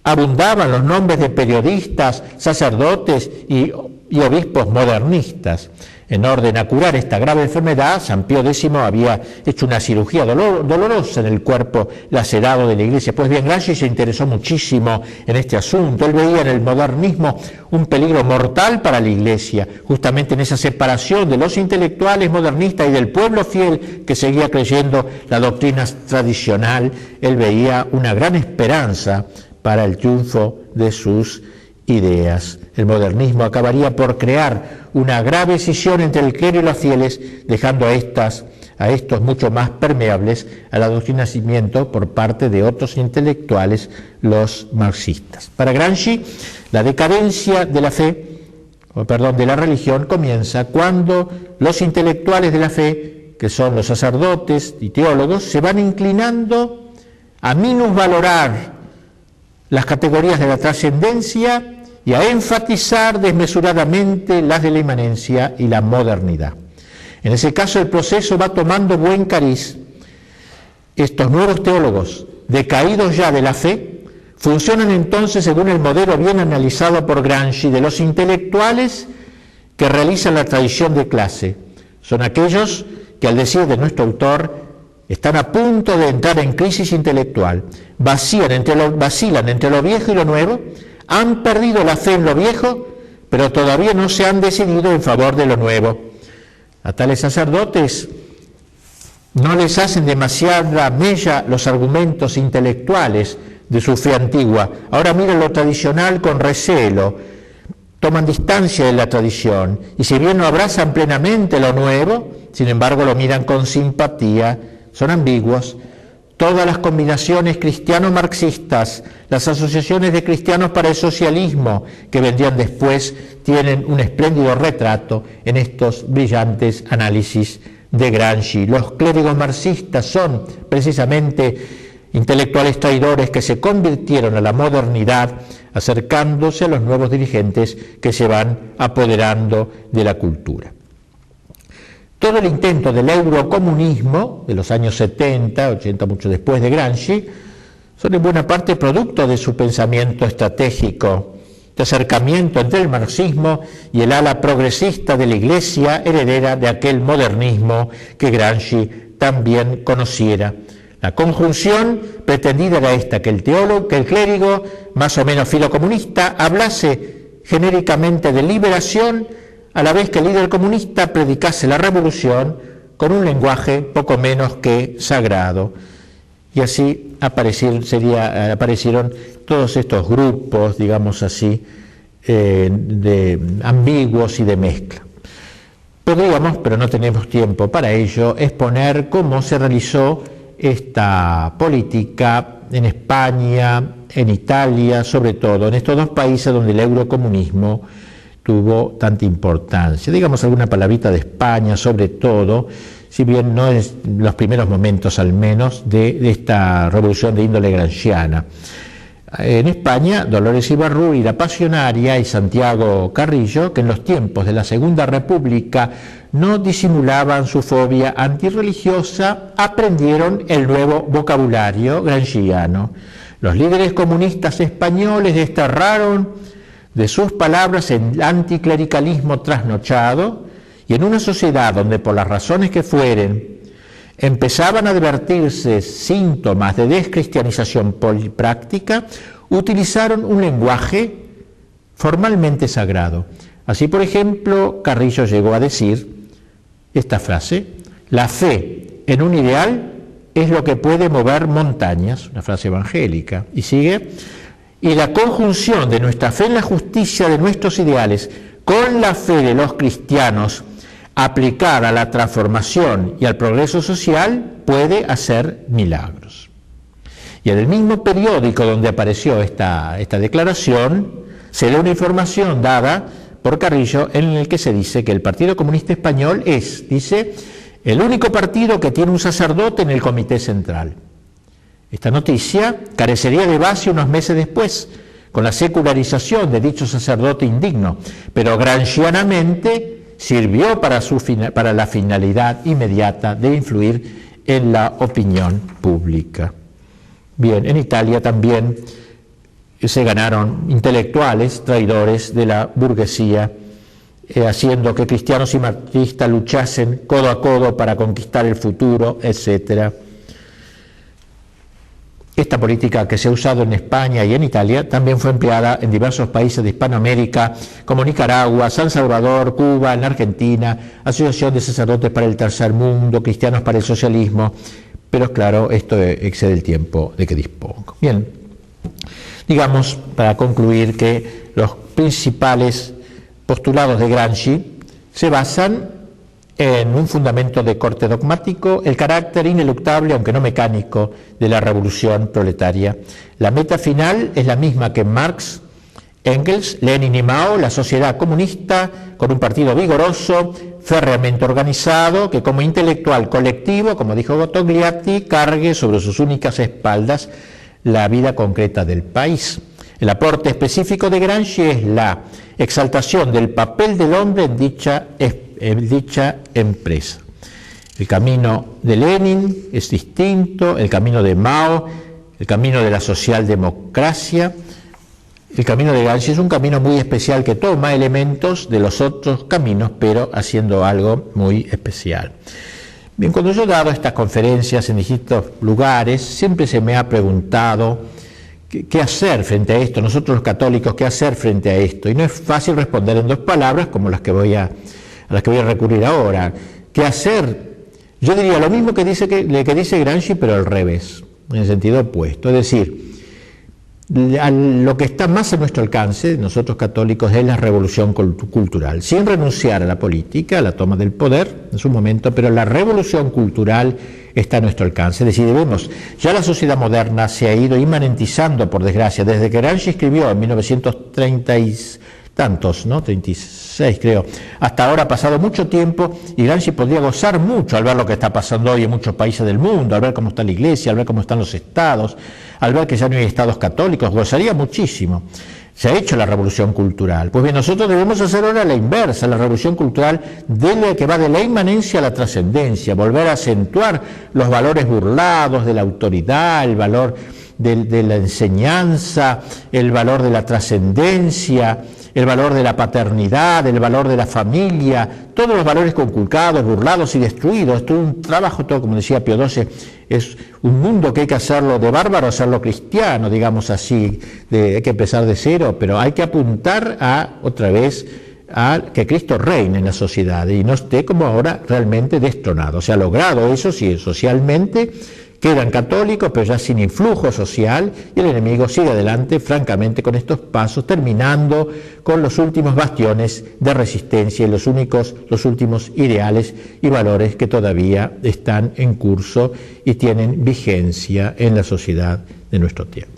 abundaban los nombres de periodistas, sacerdotes y obispos modernistas. En orden a curar esta grave enfermedad, San Pío X había hecho una cirugía dolorosa en el cuerpo lacerado de la Iglesia. Pues bien, Gramsci se interesó muchísimo en este asunto. Él veía en el modernismo un peligro mortal para la Iglesia, justamente en esa separación de los intelectuales modernistas y del pueblo fiel que seguía creyendo la doctrina tradicional. Él veía una gran esperanza para el triunfo de sus ideas. El modernismo acabaría por crear una grave escisión entre el clero y los fieles, dejando a estos mucho más permeables al adoctrinamiento por parte de otros intelectuales, los marxistas. Para Gramsci, la decadencia de la religión comienza cuando los intelectuales de la fe, que son los sacerdotes y teólogos, se van inclinando a minusvalorar las categorías de la trascendencia y a enfatizar desmesuradamente las de la inmanencia y la modernidad. En ese caso el proceso va tomando buen cariz. Estos nuevos teólogos, decaídos ya de la fe, funcionan entonces según el modelo bien analizado por Gramsci de los intelectuales que realizan la tradición de clase. Son aquellos que, al decir de nuestro autor, están a punto de entrar en crisis intelectual, vacilan entre lo viejo y lo nuevo, han perdido la fe en lo viejo, pero todavía no se han decidido en favor de lo nuevo. A tales sacerdotes no les hacen demasiada mella los argumentos intelectuales de su fe antigua. Ahora miran lo tradicional con recelo, toman distancia de la tradición, y si bien no abrazan plenamente lo nuevo, sin embargo lo miran con simpatía, son ambiguos. Todas las combinaciones cristiano-marxistas, las asociaciones de cristianos para el socialismo que vendrían después, tienen un espléndido retrato en estos brillantes análisis de Gramsci. Los clérigos marxistas son precisamente intelectuales traidores que se convirtieron a la modernidad, acercándose a los nuevos dirigentes que se van apoderando de la cultura. Todo el intento del eurocomunismo de los años 70, 80, mucho después de Gramsci, son en buena parte producto de su pensamiento estratégico, de acercamiento entre el marxismo y el ala progresista de la Iglesia, heredera de aquel modernismo que Gramsci también conociera. La conjunción pretendida era esta, que el clérigo, más o menos filocomunista, hablase genéricamente de liberación, a la vez que el líder comunista predicase la revolución con un lenguaje poco menos que sagrado. Y así aparecieron todos estos grupos, digamos así, de ambiguos y de mezcla. Podríamos, pero no tenemos tiempo para ello, exponer cómo se realizó esta política en España, en Italia, sobre todo, en estos dos países donde el eurocomunismo tuvo tanta importancia. Digamos alguna palabrita de España, sobre todo, si bien no es los primeros momentos al menos de esta revolución de índole gramsciana. En España, Dolores Ibarruri, la Pasionaria, y Santiago Carrillo, que en los tiempos de la Segunda República no disimulaban su fobia antirreligiosa, aprendieron el nuevo vocabulario gramsciano. Los líderes comunistas españoles desterraron de sus palabras el anticlericalismo trasnochado, y en una sociedad donde, por las razones que fueren, empezaban a advertirse síntomas de descristianización polipráctica, utilizaron un lenguaje formalmente sagrado. Así, por ejemplo, Carrillo llegó a decir esta frase: la fe en un ideal es lo que puede mover montañas, una frase evangélica, y sigue: y la conjunción de nuestra fe en la justicia de nuestros ideales con la fe de los cristianos aplicada a la transformación y al progreso social puede hacer milagros. Y en el mismo periódico donde apareció esta declaración se lee una información dada por Carrillo en el que se dice que el Partido Comunista Español dice, el único partido que tiene un sacerdote en el Comité Central. Esta noticia carecería de base unos meses después, con la secularización de dicho sacerdote indigno, pero gramscianamente sirvió para la finalidad inmediata de influir en la opinión pública. Bien, en Italia también se ganaron intelectuales traidores de la burguesía, haciendo que cristianos y marxistas luchasen codo a codo para conquistar el futuro, etc. Esta política que se ha usado en España y en Italia también fue empleada en diversos países de Hispanoamérica, como Nicaragua, San Salvador, Cuba, en Argentina, Asociación de Sacerdotes para el Tercer Mundo, Cristianos para el Socialismo, pero claro, esto excede el tiempo de que dispongo. Bien, digamos, para concluir, que los principales postulados de Gramsci se basan en un fundamento de corte dogmático, el carácter ineluctable, aunque no mecánico, de la revolución proletaria. La meta final es la misma que Marx, Engels, Lenin y Mao, la sociedad comunista con un partido vigoroso, férreamente organizado, que como intelectual colectivo, como dijo Gotogliatti, cargue sobre sus únicas espaldas la vida concreta del país. El aporte específico de Gramsci es la exaltación del papel del hombre en dicha empresa. El camino de Lenin es distinto, el camino de Mao, el camino de la socialdemocracia. El camino de Gramsci es un camino muy especial que toma elementos de los otros caminos, pero haciendo algo muy especial. Bien, cuando yo he dado estas conferencias en distintos lugares, siempre se me ha preguntado qué hacer frente a esto, nosotros los católicos, qué hacer frente a esto. Y no es fácil responder en dos palabras como a las que voy a recurrir ahora. ¿Qué hacer? Yo diría lo mismo que dice Gramsci, pero al revés, en el sentido opuesto. Es decir, lo que está más a nuestro alcance, nosotros católicos, es la revolución cultural, sin renunciar a la política, a la toma del poder en su momento, pero la revolución cultural está a nuestro alcance. Es decir, ya la sociedad moderna se ha ido inmanentizando, por desgracia, desde que Gramsci escribió en 1930 y tantos, ¿no? 36 creo, hasta ahora ha pasado mucho tiempo y Gramsci podría gozar mucho al ver lo que está pasando hoy en muchos países del mundo, al ver cómo está la iglesia, al ver cómo están los estados, al ver que ya no hay estados católicos, gozaría muchísimo. Se ha hecho la revolución cultural. Pues bien, nosotros debemos hacer ahora la inversa, la revolución cultural que va de la inmanencia a la trascendencia, volver a acentuar los valores burlados de la autoridad, el valor de la enseñanza, el valor de la trascendencia, el valor de la paternidad, el valor de la familia, todos los valores conculcados, burlados y destruidos. Esto es un trabajo, todo como decía Pío XII, es un mundo que hay que hacerlo de bárbaro, hacerlo cristiano, digamos así, hay que empezar de cero, pero hay que apuntar otra vez a que Cristo reine en la sociedad y no esté como ahora realmente destronado. Se ha logrado eso, sí, socialmente, quedan católicos, pero ya sin influjo social, y el enemigo sigue adelante, francamente, con estos pasos, terminando con los últimos bastiones de resistencia y los últimos ideales y valores que todavía están en curso y tienen vigencia en la sociedad de nuestro tiempo.